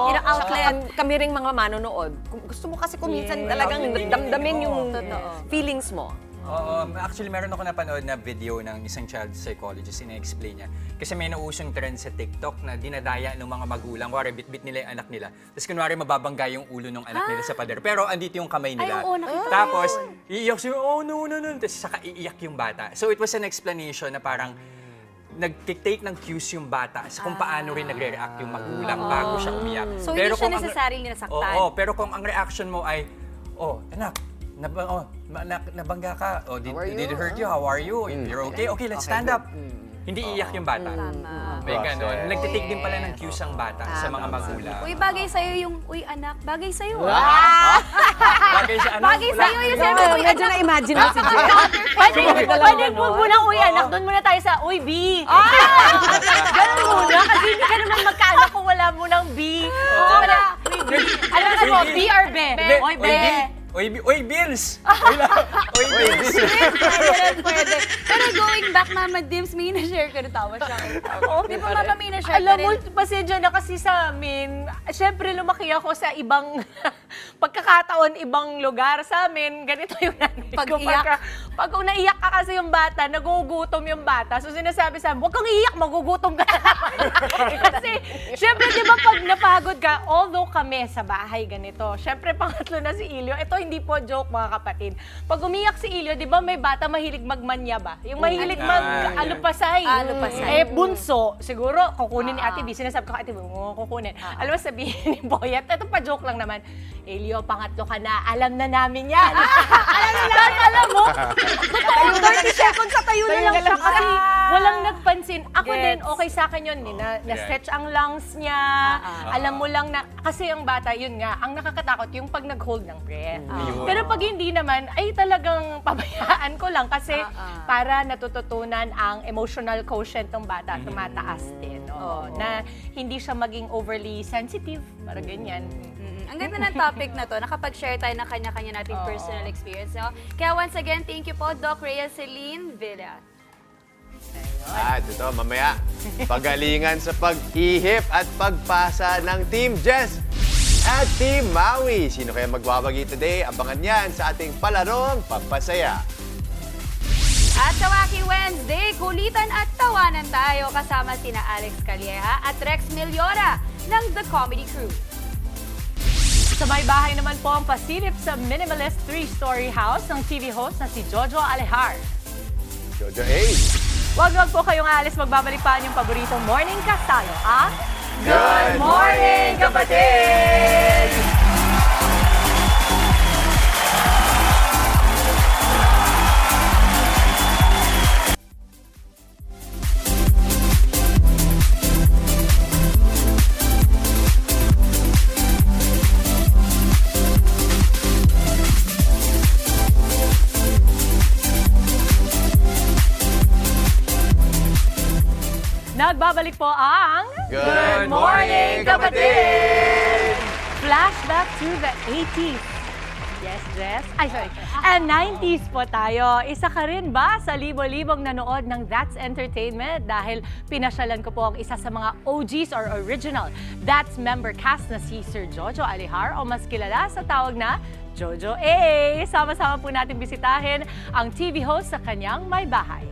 Speaker 5: Kami ring mga manonood. Gusto mo kasi kung minsan talagang damdamin yung feelings mo.
Speaker 1: Oo, actually meron ako napanood na video ng isang child psychologist, ina-explain niya. Kasi may nausong trend sa TikTok na dinadaya ng mga magulang, kunwari bit-bit nila yung anak nila. Tapos kunwari mababangga yung ulo ng anak nila sa pader. Pero andito yung kamay nila.
Speaker 3: Ay, oo, nakita
Speaker 1: Tapos, iiyak siya, oh no. Tapos saka iiyak yung bata. So it was an explanation na parang nag-take ng cues yung bata sa kung paano rin nagre-react yung magulang bago siya umiyak.
Speaker 3: So hindi siya necessarily nasaktan.
Speaker 1: Oo, pero kung ang reaction mo ay, oh, anak, nabangga ka. Oh, did it hurt you? How are you? You're okay? Okay, let's stand up. Hindi iyak yung bata. May ganon. Nagtitake din pala ng cues ang bata sa mga magulang.
Speaker 3: Uy, bagay sa'yo yung, uy anak, bagay sa'yo.
Speaker 1: Bagay sa anak.
Speaker 3: Bagay sa'yo yung sabi, uy
Speaker 5: Medyo
Speaker 3: anak.
Speaker 5: na-imagine mo si Jen.
Speaker 2: Pwede po muna, uy anak, doon muna tayo sa, uy B. Ganun muna, kasi hindi ka naman magkaanak kung wala mo ng B. Alam mo, B or B? Oy, B.
Speaker 1: Oy, Bills! Oy, Bills!
Speaker 3: Pwede. Pero going back, Mama Dims, may na-share ka na tawa siya. Di ba, Mama, may na-share ka
Speaker 2: Alam mo,
Speaker 3: rin?
Speaker 2: pasensya na kasi sa amin, syempre lumaki ako sa ibang pagkakataon, ibang lugar sa amin, ganito yung nanay ko.
Speaker 3: Pag-iyak.
Speaker 2: Pag naiyak ka kasi yung bata, nagugutom yung bata. So sinasabi sa amin, huwag kang iiyak, magugutom ka. Kasi, syempre, di ba pag napagod ka, although kami sa bahay ganito, syempre pangatlo na si Ilyo, ito hindi po joke mga kapatid. Pag umiyak si Ilyo, di ba may bata mahilig magmanya ba? Yung mahilig mag-alupasay. Eh, bunso, siguro, kukunin ni Ate B. Sinasabi ko, Ate B, kukunin. Alam mo, sabihin ni Boyet, ito pa joke lang naman, Ilyo, pangatlo ka na, alam na namin yan. Alam mo, totoo, 30 seconds sa tayo na lang siya kasi walang nagpansin. Ako din, okay sa akin yun. Na-stretch ang lungs niya. Alam mo lang na, kasi ang bata, yun nga, ang nakakatakot yung pag nag-hold ng breath. Pero pag hindi naman, ay talagang pabayaan ko lang kasi para natututunan ang emotional quotient ng bata, tumataas din. Na hindi siya maging overly sensitive, para ganyan.
Speaker 3: Ang ganda ng topic na to, nakapag-share tayo ng kanya-kanya nating personal experience. No? Kaya once again, thank you po, Doc Rhea Celine Villa.
Speaker 4: At ito, mamaya, pagalingan sa pag-ihip at pagpasa ng Team Jess at Team Maui. Sino kaya magbabagi today? Abangan yan sa ating palarong Pampasaya.
Speaker 3: At sa Wacky Wednesday, kulitan at tawanan tayo kasama sina Alex Calleja at Rex Meliora ng The Comedy Crew.
Speaker 2: Sa may bahay naman po ang pasilip sa minimalist 3-story house ng TV host na si Jojo Alihar.
Speaker 4: Jojo A.
Speaker 2: Wag po kayong aalis, magbabalik pa ang inyong paboritong morning kasalo,
Speaker 4: Good morning,
Speaker 2: kapatid! Nagbabalik po ang
Speaker 4: Good morning, kapatid!
Speaker 2: Flashback to the 80s. Yes, Jess. Ay, sorry. And 90s po tayo. Isa ka rin ba sa libo-libong nanood ng That's Entertainment? Dahil pinasyalan ko po ang isa sa mga OGs or original That's member cast na si Sir Jojo Alihar o mas kilala sa tawag na Jojo A. Sama-sama po natin bisitahin ang TV host sa kanyang may bahay.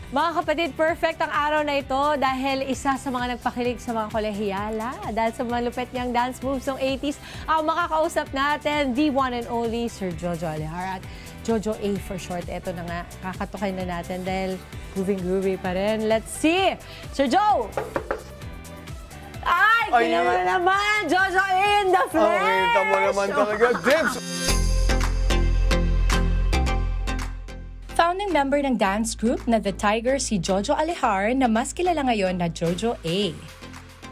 Speaker 2: Mga kapatid, perfect ang araw na ito dahil isa sa mga nagpakilig sa mga kolehiyala. Dahil sa malupit niyang dance moves ng 80s, ang makakausap natin, the one and only Sir Jojo Alihar. At Jojo A for short. Ito na nga, kakatukin na natin dahil groovy pa rin. Let's see! Sir Joe! Ay, ginawa na naman! Jojo A in the flesh!
Speaker 13: Kita mo naman talaga, Dibs!
Speaker 14: Founding member ng dance group na The Tiger si Jojo Alihar na mas kilala ngayon na Jojo A.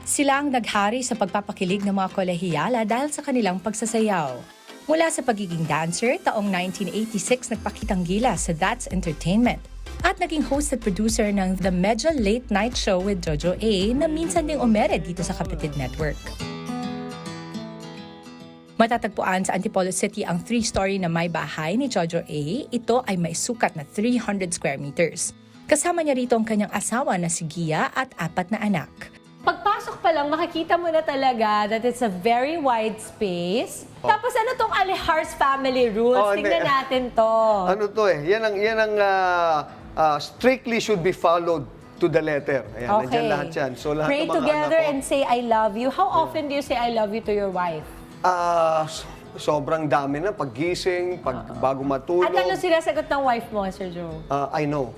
Speaker 14: Sila ang naghari sa pagpapakilig ng mga kolehiyala dahil sa kanilang pagsasayaw. Mula sa pagiging dancer, taong 1986 nagpakitang gila sa That's Entertainment at naging host at producer ng The Medyo Late Night Show with Jojo A na minsan ding umere dito sa Kapatid Network. Matatagpuan sa Antipolo City ang 3-story na may bahay ni Jojo A. Ito ay may sukat na 300 square meters. Kasama niya rito ang kanyang asawa na si Gia at 4 na anak.
Speaker 2: Pagpasok pa lang, makikita mo na talaga that it's a very wide space. Tapos ano tong Alihar's family rules? Tingnan natin to.
Speaker 13: Ano to eh? Yan ang strictly should be followed to the letter. Ayan, nandiyan lahat yan. So, lahat
Speaker 2: Pray
Speaker 13: ng mga
Speaker 2: together
Speaker 13: anak ko,
Speaker 2: and say I love you. How often do you say I love you to your wife?
Speaker 13: sobrang dami na. Paggising, bago matulog.
Speaker 2: At ano sinasagot ng wife mo, Sir Joe?
Speaker 13: I know.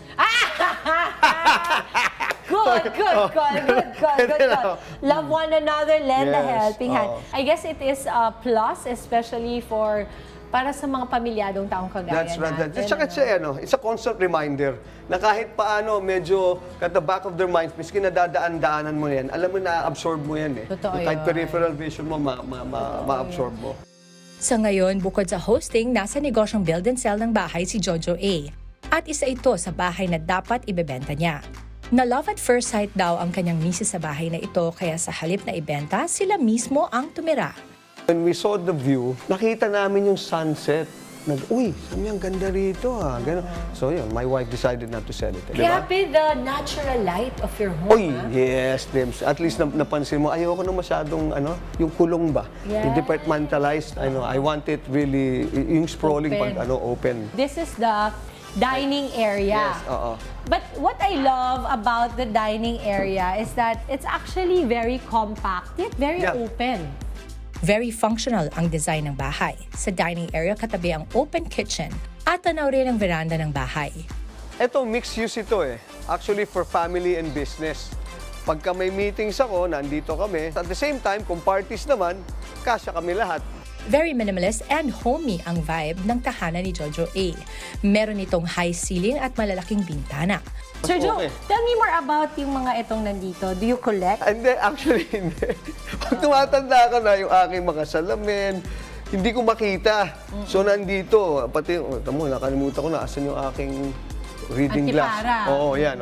Speaker 2: Good call. Love one another, lend a helping hand. I guess it is a plus, especially para sa mga pamilyadong taong kagaya natin.
Speaker 13: At saka it's a constant reminder na kahit paano medyo at the back of their minds, miski nadadaan-daanan mo yan, alam mo na absorb mo yan eh.
Speaker 2: Totoo
Speaker 13: kahit
Speaker 2: yun.
Speaker 13: peripheral vision mo, ma-absorb mo.
Speaker 14: Sa ngayon, bukod sa hosting, nasa negosyong build and sell ng bahay si Jojo A. At isa ito sa bahay na dapat ibebenta niya. Na love at first sight daw ang kanyang misis sa bahay na ito, kaya sa halip na ibenta, sila mismo ang tumira.
Speaker 13: When we saw the view, nakita namin yung sunset. Uy, ang ganda rito ah. Ganun. So yun, my wife decided not to sell it.
Speaker 2: Grabe, the natural light of your home.
Speaker 13: Uy, yes, Dims. At least napansin mo, ayoko na masyadong, yung kulong ba?
Speaker 2: Yeah.
Speaker 13: Yung departmentalized, I want it really, yung sprawling open.
Speaker 2: This is the dining area.
Speaker 13: Yes, oo.
Speaker 2: But what I love about the dining area is that it's actually very compact, yet very open.
Speaker 14: Very functional ang design ng bahay. Sa dining area, katabi ang open kitchen at tanaw rin ang veranda ng bahay.
Speaker 13: Ito, mixed use ito eh. Actually, for family and business. Pagka may meetings ako, nandito kami. At the same time, kung parties naman, kasya kami lahat.
Speaker 14: Very minimalist and homey ang vibe ng tahanan ni Jojo A. Meron itong high ceiling at malalaking bintana.
Speaker 2: Sir Joe, tell me more about yung mga itong nandito. Do you collect?
Speaker 13: Hindi, actually hindi. Pag tumatanda ka na, yung aking mga salamin, hindi ko makita. So nandito, pati, nakalimutan ko na, asan yung aking reading glass. Oo, yan.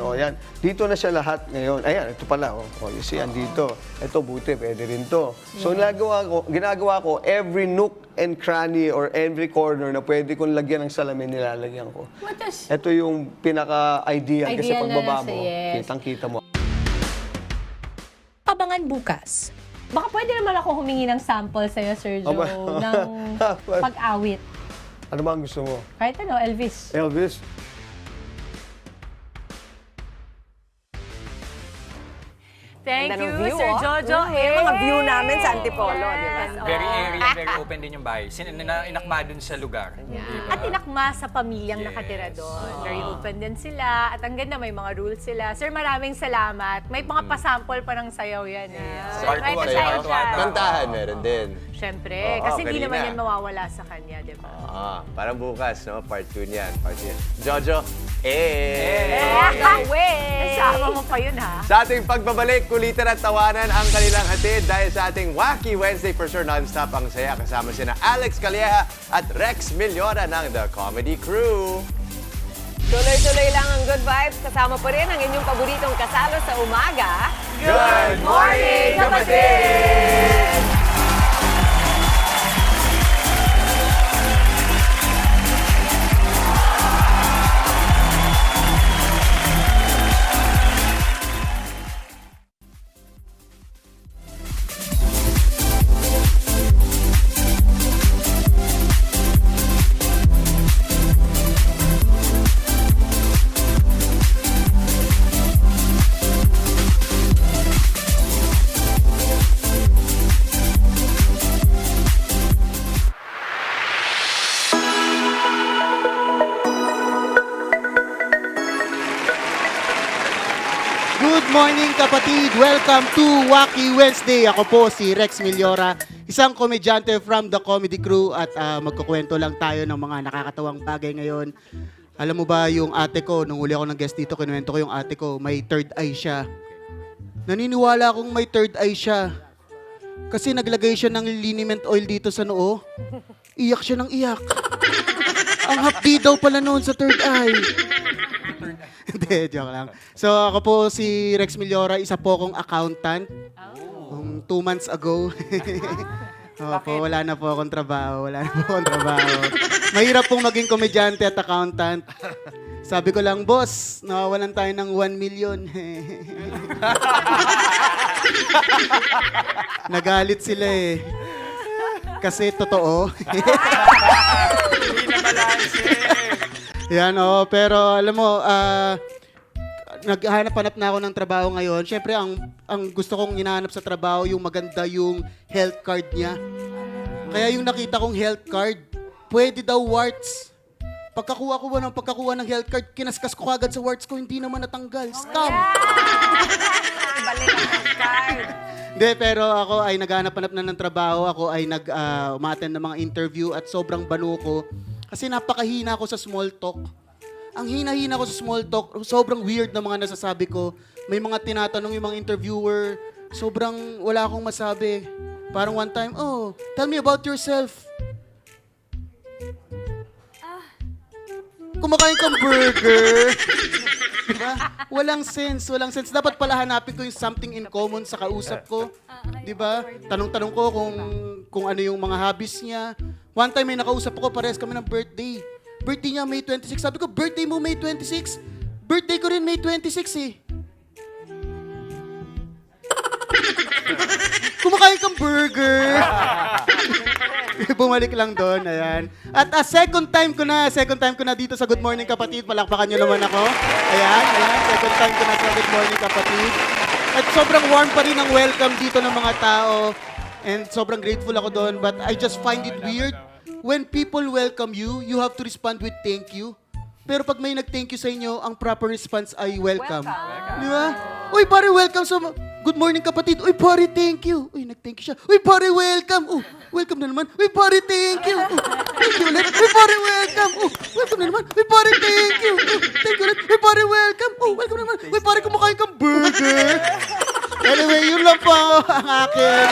Speaker 13: Dito na siya lahat ngayon. Ayan, ito pala. You see, andito. Ito, buti, pwede rin to. So ginagawa ko, every nook and cranny or every corner na pwede kong lagyan ng salamin, nilalagyan ko. Ito yung pinaka-ideal kasi pagbaba mo, kitang-kita mo.
Speaker 14: Abangan bukas.
Speaker 2: Baka pwede naman ako humingi ng sample sa'yo, Sir Joe, ng pag-awit.
Speaker 13: Ano ba ang gusto mo?
Speaker 2: Kahit Elvis.
Speaker 13: Elvis?
Speaker 2: Thank you, Sir Jojo.
Speaker 5: Yung mga view namin sa Antipolo, di ba?
Speaker 1: Very airy and very open din yung bahay. Inakma dun sa lugar.
Speaker 2: Diba? At inakma sa pamilyang nakatira doon. Very open din sila. At ang ganda, may mga rules sila. Sir, maraming salamat. May mga pasample pa ng sayaw yan.
Speaker 4: Part 2. Kantahan meron din.
Speaker 2: Siyempre. Kasi hindi naman yan mawawala sa kanya, di ba?
Speaker 4: Parang bukas, no? Part 2 niyan. Jojo,
Speaker 2: Kasama mo pa yun, ha?
Speaker 4: Sa ating pagbabalik, kulitan at tawanan ang kanilang hatid dahil sa ating Wacky Wednesday for sure non-stop ang saya. Kasama sina Alex Calleja at Rex Millora ng The Comedy Crew.
Speaker 5: Tuloy-tuloy lang ang good vibes. Kasama po rin ang inyong paboritong kasalo sa umaga.
Speaker 4: Good morning, kapatid!
Speaker 15: Good morning kapatid! Welcome to Wacky Wednesday. Ako po si Rex Millora, isang komedyante from the Comedy Crew at magkukwento lang tayo ng mga nakakatawang bagay ngayon. Alam mo ba yung ate ko, nung huli ako ng guest dito, kinuwento ko yung ate ko, may third eye siya. Naniniwala akong may third eye siya. Kasi naglagay siya ng liniment oil dito sa noo. Iyak siya ng iyak. Ang hapdi daw pala noon sa third eye. Hindi, joke lang. So ako po si Rex Millora, isa po akong accountant. 2 months ago. Wala na po akong trabaho. Mahirap pong maging komedyante at accountant. Sabi ko lang, boss, nawawalan tayo ng 1 million. Nagalit sila eh. Kasi totoo.
Speaker 1: Hindi na balance
Speaker 15: Yan, pero alam mo, naghahanap-hanap na ako ng trabaho ngayon. Siyempre, ang gusto kong hinahanap sa trabaho, yung maganda yung health card niya. Kaya yung nakita kong health card, pwede daw warts. Pagkakuha ng health card, kinaskas ko agad sa warts ko, hindi naman natanggal. Scam!
Speaker 5: Ibalik ang health card.
Speaker 15: Hindi, pero ako ay naghahanap-hanap na ng trabaho. Ako ay umattend ng mga interview at sobrang banu ko. Kasi napakahina ko sa small talk. Ang hina-hina ko sa small talk, sobrang weird na mga nasasabi ko. May mga tinatanong yung mga interviewer, sobrang wala akong masabi. Parang one time, tell me about yourself. Kumakain kang burger. Diba? Walang sense. Dapat pala hanapin ko yung something in common sa kausap ko. Diba? Tanong-tanong ko kung ano yung mga hobbies niya. One time may nakausap ako, parehas kami ng birthday. Birthday niya May 26. Sabi ko, birthday mo May 26? Birthday ko rin May 26 eh. Kumakain kang burger. Bumalik lang doon, ayan. At second time ko na dito sa Good Morning Kapatid. Palakpakan niyo naman ako. Ayan. Second time ko na sa Good Morning Kapatid. At sobrang warm pa rin ang welcome dito ng mga tao. And sobrang grateful ako doon. But I just find it weird. When people welcome you, you have to respond with thank you. Pero pag may nag-thank you sa inyo, ang proper response ay welcome. Di ba? Uy, pare, welcome sa Good Morning Kapatid. Uy, pare, thank you. Uy, nag-thank you siya. Uy, pare, welcome. Welcome na naman. Uy, pare, thank you. Thank you ulit. Uy, pare, welcome. Welcome na naman. Uy, pare, thank you. Thank you ulit. Uy, pare, welcome. Welcome na naman. Uy, pare, kumakain kang burger. Anyway, yun lang po ang akin.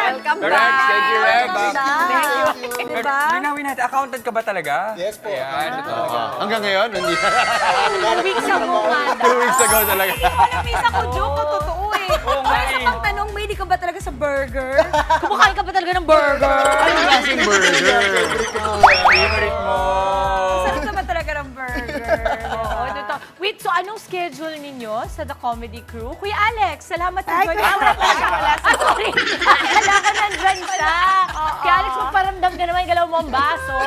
Speaker 5: Welcome
Speaker 1: Rex, thank you, Rex.
Speaker 5: Thank you. Diba?
Speaker 1: Linawin natin, accountant ka ba talaga?
Speaker 15: Yes po.
Speaker 1: Ayan, ito.
Speaker 4: Hanggang ngayon, hindi.
Speaker 5: 2 weeks ago nga.
Speaker 4: 2 weeks ago talaga.
Speaker 3: Miss ako, joke ko, totoo eh. Kaya sa pagtanong, may di ka ba talaga sa burger? Kumakain ka ba talaga ng burger?
Speaker 4: Anong klaseng burger?
Speaker 1: Favorite mo.
Speaker 3: Sarap naman talaga ng burger.
Speaker 2: Wait, so anong schedule ninyo sa The Comedy Crew? Kuya Alex, salamat na join. Sorry. Akala ko nandyan siya. Kuya Alex, magparamdam ka naman yung galaw mo ang baso.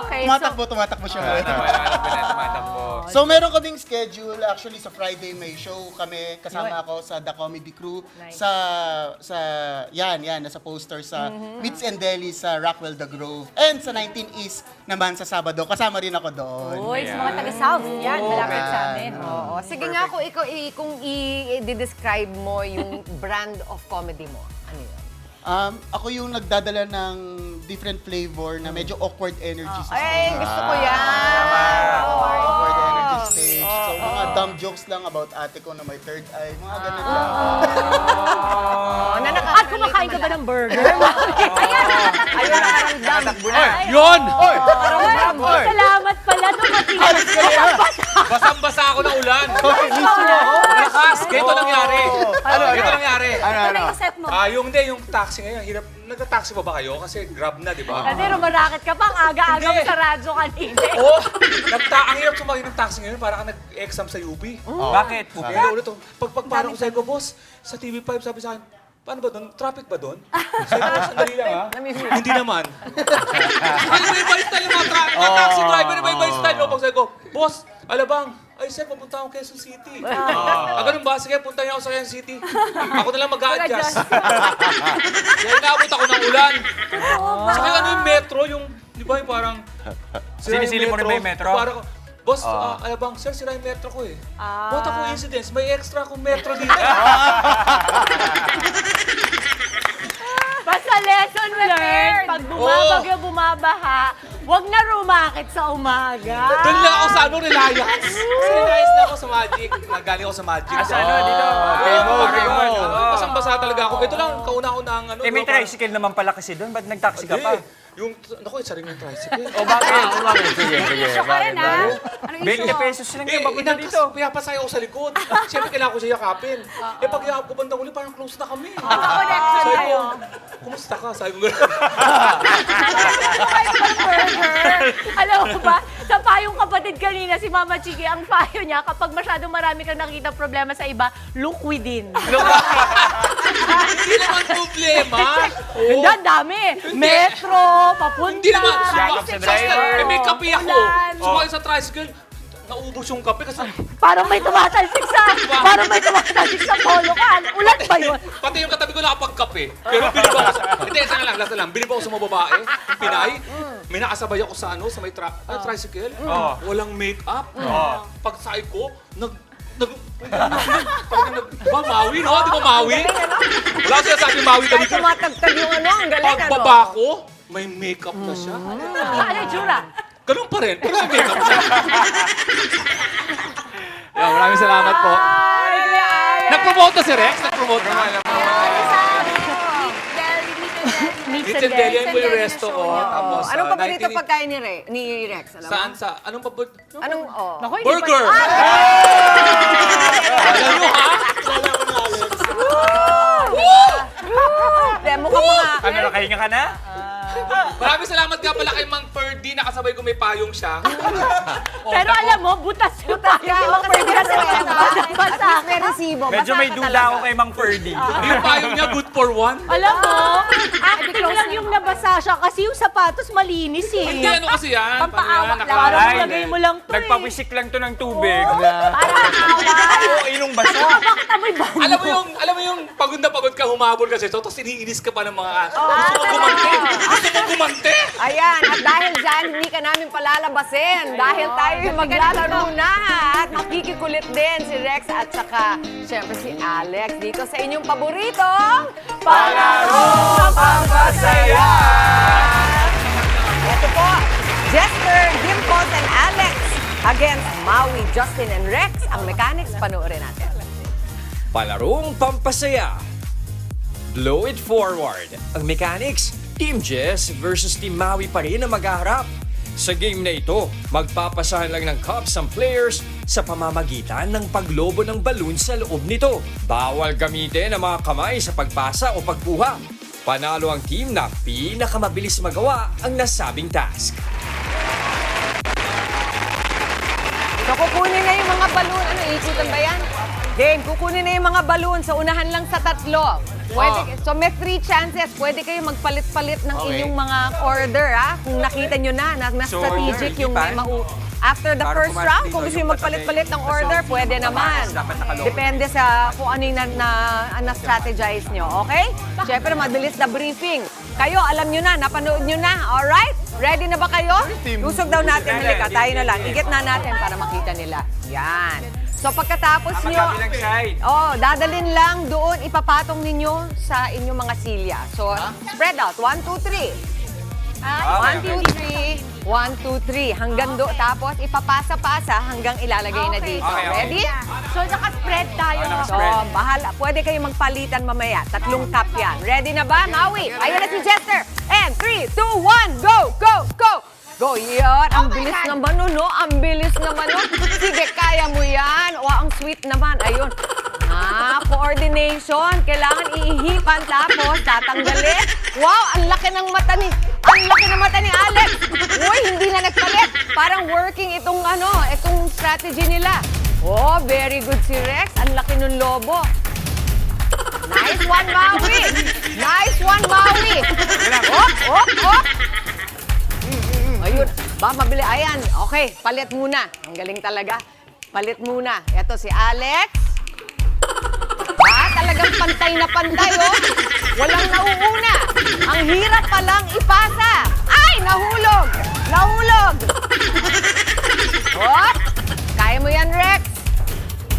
Speaker 2: Okay,
Speaker 15: Tumatakbo siya.
Speaker 1: Tumatakbo.
Speaker 15: So meron kaming schedule, actually sa Friday may show kami, kasama ako sa The Comedy Crew. Nice. Nasa poster sa Meats and Deli sa Rockwell The Grove. And sa 19 East naman sa Sabado, kasama rin ako doon.
Speaker 2: Uy, sa mga taga-South. Yan, malapit sa amin.
Speaker 5: Oo. Sige nga, kung i-describe mo yung brand of comedy mo, ano yun?
Speaker 15: Ako yung nagdadala ng different flavor na medyo awkward energy sa stage.
Speaker 5: Ay, gusto ko yan!
Speaker 15: Awkward energy stage. So, mga dumb jokes lang about ate ko na may third eye. Mga ganun lang.
Speaker 2: At kumakain ka ba ng burger?
Speaker 5: Ayun,
Speaker 4: Nakatakbo na.
Speaker 1: Yun!
Speaker 2: Salamat pala.
Speaker 16: Basang-basa ako ng ulan. Lakas, ganito nangyari. Ganito nangyari.
Speaker 3: Ano yung set mo?
Speaker 16: Yung taxi ngayon, hirap. Nagka-taxi pa ba kayo? Kasi Grab na, di ba?
Speaker 2: Kasi rumarakit ka pa ang aga-aga mo sa radyo kanina.
Speaker 16: Oo! Ang hirap sumakay ng taxi ngayon, para ka nag-exam sa UP.
Speaker 1: Bakit?
Speaker 16: Ulit. Pagparang ko sa ko, boss, sa TV5 sabi sa akin, paano ba doon? Traffic ba doon? Sabi ko, sandali lang ha? Hindi naman. May iba style yung mga taxi driver, may iba style. Pag sabi ko, boss, alabang, ay sir, papunta ako Quezon City. Ganun ba? Sige, punta niyo ako sa Quezon City. Ako na lang mag-a-adjust. Kaya naabot ako ng ulan. Saka ano yung metro, yung, di ba yung parang...
Speaker 1: Sinisili mo rin ba yung metro?
Speaker 16: Parang, boss, ano bang, sir, sira yung metro ko eh. What a coincidence, may extra akong metro dito.
Speaker 2: Basta lesson learned, pag bumabagyo, bumabaha, huwag na rumakit sa umaga.
Speaker 16: Doon lang ako sa Reliance. Sa Reliance na ako sa Magic. Nagaling ako sa Magic.
Speaker 1: Sa dito?
Speaker 16: Basang-basa talaga ako. Ito lang, kauna-unang ano.
Speaker 1: May tricycle naman pala kasi doon. Ba't nag-taxi ka pa?
Speaker 16: Yung, naku, isa rin yung tricycle.
Speaker 1: Bakit? Sige.
Speaker 3: Issue ka rin, ha? Ano
Speaker 1: 20 pesos lang yung papunta dito.
Speaker 16: Pinapasaya ako sa likod. Siyempre, kailangan ko siya yakapin. Pag yakap ko bandang uli, parang close na kami.
Speaker 2: Connection tayo.
Speaker 16: Kumusta ka? Sabi ko gano'n.
Speaker 2: Alam mo ba, sa payong kapatid kanina, si Mama Chiki, ang payo niya, kapag masyadong marami kang nakita problema sa iba, look within.
Speaker 16: Hindi naman problema.
Speaker 2: Hindi, ang dami. Metro, papunta.
Speaker 16: Hindi naman.
Speaker 1: Yakap sa driver.
Speaker 16: May kape ako. Sumakay sa tricycle. Naubos yung kape kasi...
Speaker 2: Parang may tumatalsik sa polo kan. Ulat ba yun?
Speaker 16: Pati yung katabi ko nakapagkape. Pero bilib ako sa... Hindi, last na lang. Bilib ako sa mga babae. Yung Pinay. May nakasabay ako sa may tricycle. Walang make-up. Pagsakay ko, Mawi, no? Di ba Mawi? Wala siya sabi Mawi kami.
Speaker 5: Tumatagtag yung ang galing
Speaker 16: Pagbaba ko, may make-up na siya.
Speaker 2: Ano yung tsura?
Speaker 16: Ganun pa rin, pero may make-up siya. Maraming salamat po. Nag-promote na si Rex? Nag-promote na. Meats and Deli, yan po yung resto ko. Tapos,
Speaker 5: anong paborito pagkain ni Rex?
Speaker 16: Saan? Anong paborito?
Speaker 5: Anong,
Speaker 16: Burger! Alam nyo, ha?
Speaker 5: Demo ka mga...
Speaker 1: Ano, nakahinga ka na?
Speaker 16: Maraming salamat nga pala kay Mang Ferdy, nakasabay ko may payong siya.
Speaker 2: Pero alam mo, butas yung payong.
Speaker 5: May resibo.
Speaker 1: Medyo may duda ako kay Mang Ferdy.
Speaker 16: Yung payong niya, good for one.
Speaker 2: Alam mo, acting lang yung nabasa siya kasi yung sapatos malinis eh.
Speaker 16: Hindi, ano kasi yan?
Speaker 2: Pampaawak lang. Parang nilagay mo lang to eh.
Speaker 1: Nagpawisik lang to ng tubig.
Speaker 2: Parang
Speaker 1: inong basa.
Speaker 2: bakit amoy bango?
Speaker 16: Alam mo yung pagod na pagod ka, humabol kasi ito, tapos iniinis ka pa ng mga... Gusto mo gumante? Gusto mo gumante?
Speaker 5: Ayan, at dahil dyan, hindi ka namin palalabasin. Dahil tayo yung maglalaro na at makikikulit din si Rex at saka, syempre, si Alex dito sa inyong paboritong
Speaker 1: Palaro Pampasaya!
Speaker 5: Ito po, Jester, Dimples, and Alex against Maui, Justin, and Rex. Ang mechanics, panoorin natin.
Speaker 17: Palarong Pampasaya. Blow it forward. Ang mechanics, Team Jess versus Team Maui pa rin ang maghaharap. Sa game na ito, magpapasahan lang ng cups ang players sa pamamagitan ng paglobo ng balloon sa loob nito. Bawal gamitin ang mga kamay sa pagpasa o pagkuha. Panalo ang team na pinakamabilis magawa ang nasabing task.
Speaker 5: So, kukunin na yung mga balloon. Ano, ikutan ba yan? Game, kukunin na yung mga balloon. So, unahan lang sa tatlo. So, may 3 chances. Pwede kayo magpalit-palit ng inyong mga order, ha? Kung nakita nyo na mas strategic yung may after the first round, kung gusto yung magpalit-palit ng order, pwede naman. Depende sa kung ano yung na-strategize nyo, okay? Siyempre, mabilis na briefing. Kayo, alam nyo na, napanood nyo na, alright? Ready na ba kayo? Lusog daw natin, halika, tayo na lang. Igit na natin para makita nila. Yan. So pagkatapos nyo, dadalin lang doon, ipapatong ninyo sa inyong mga silya. So, spread out. 1, 2, 3. 1, 2, 3. 1, 2, 3. Hanggang doon. Tapos, ipapasa-pasa hanggang ilalagay na dito. Ready?
Speaker 2: So, naka-spread tayo.
Speaker 5: So, bahala. Pwede kayo magpalitan mamaya. 3 cup yan. Ready na ba, Maui? Ayun na si Jester. And 3, 2, 1, go, go, go! Go, yan. Ang bilis naman nun, no? Ang bilis naman nun. Sige, kaya mo yan. O, ang sweet naman. Ayun. Coordination. Kailangan iihipan tapos tatanggalin. Wow, ang laki ng mata ni Alex. Uy, hindi na nagpalit. Parang working itong strategy nila. Oh, very good si Rex. Ang laki ng lobo. Nice one, Maui. Nice one, Maui. Op. Ayun. Mabili. Ayan. Okay, palit muna. Ang galing talaga. Palit muna. Ito si Alex. Talagang pantay na pantay, oh. Walang nauuna. Ang hirap palang ipasa. Ay, Oh, kaya mo yan, Rex.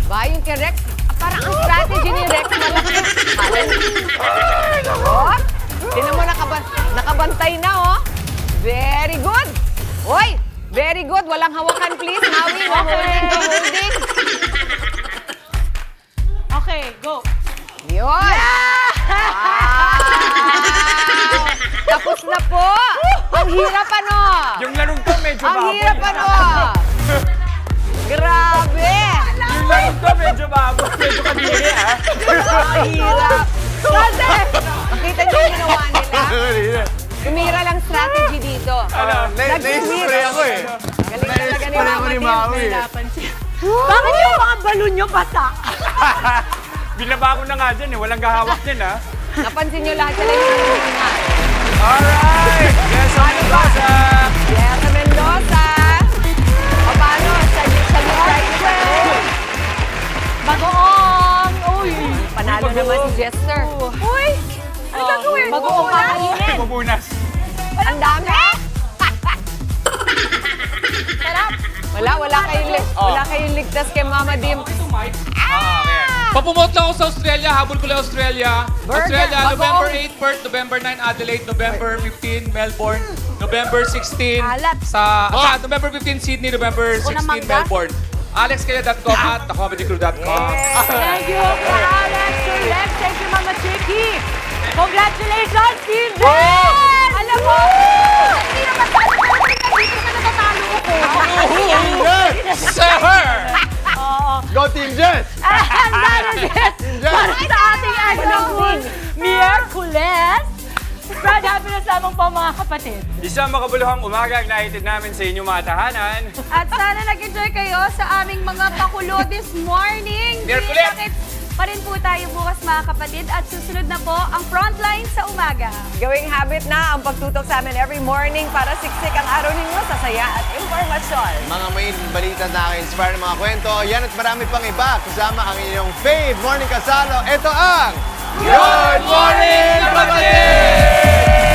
Speaker 5: Ba, yung kay Rex, parang ang strategy ni Rex malaki. Oh, tinan mo, nakabantay na, oh. Very good. Hoy, very good. Walang hawakan, please. Maui, no holding.
Speaker 2: Okay, go.
Speaker 5: Yun. Wow! Tapos na po. Ang hirap ano.
Speaker 1: Yung larong to medyo
Speaker 5: Ang
Speaker 1: baboy.
Speaker 5: hirap ano. Grabe.
Speaker 1: Yung larong to medyo baboy. Medyo kadiri, ah.
Speaker 5: Ang hirap. Kasi, makita niyo yung ginawa nila. Tumira lang strategy dito.
Speaker 4: Na-spray ako eh.
Speaker 5: Galing talaga ni Mama Tim.
Speaker 2: Bakit yung mga balon nyo basa?
Speaker 1: Binaba ko na nga dyan eh. Walang gahawak din, ha?
Speaker 5: Napansin niyo lahat sila yung hinihingal.
Speaker 1: Alright! Yes, Mendoza!
Speaker 5: Yes, Mendoza! O paano? Sa right.
Speaker 2: Bagoong! Uy!
Speaker 5: Panalo naman si Jester.
Speaker 2: Uy! Ano gagawin? Bagoong kakainin.
Speaker 1: Pupunas.
Speaker 5: Ang dami! Wala kayong ligtas kay Mama Dim.
Speaker 16: Papumot lang ako sa Australia. Habol ko lang Australia.
Speaker 5: Burger,
Speaker 16: Australia,
Speaker 5: bagoong.
Speaker 16: November 8 Perth, November 9 Adelaide, November 15 Melbourne, November 16 November 15 Sydney, November 16 Melbourne. AlexKaya.com at thecomedycrew.com.
Speaker 2: Thank you, Alex, Sir Lex. Thank you, Mama Chicky. Congratulations, Team Jen! Alam mo, hindi naman tayo dito na natatalo ako.
Speaker 16: Sir!
Speaker 4: Go Team Jess!
Speaker 2: Para sa ating Agnagoon, Miyerkules. Spread happiness lamang po mga kapatid.
Speaker 1: Isang makabuluhang umaga ang naitid namin sa inyong mga tahanan.
Speaker 3: At sana nag-enjoy kayo sa aming mga pakulo this morning.
Speaker 1: Miyerkules!
Speaker 3: Pa rin po tayo bukas mga kapatid at susunod na po ang Frontline sa umaga.
Speaker 5: Gawing habit na ang pagtutok sa amin every morning para siksik ang araw ninyo sa saya at impormasyon.
Speaker 4: Mga may balita na inspire ng mga kwento, yan at marami pang iba. Kasama ang inyong fave morning kasalo. Ito ang
Speaker 16: Good Morning, Kapatid!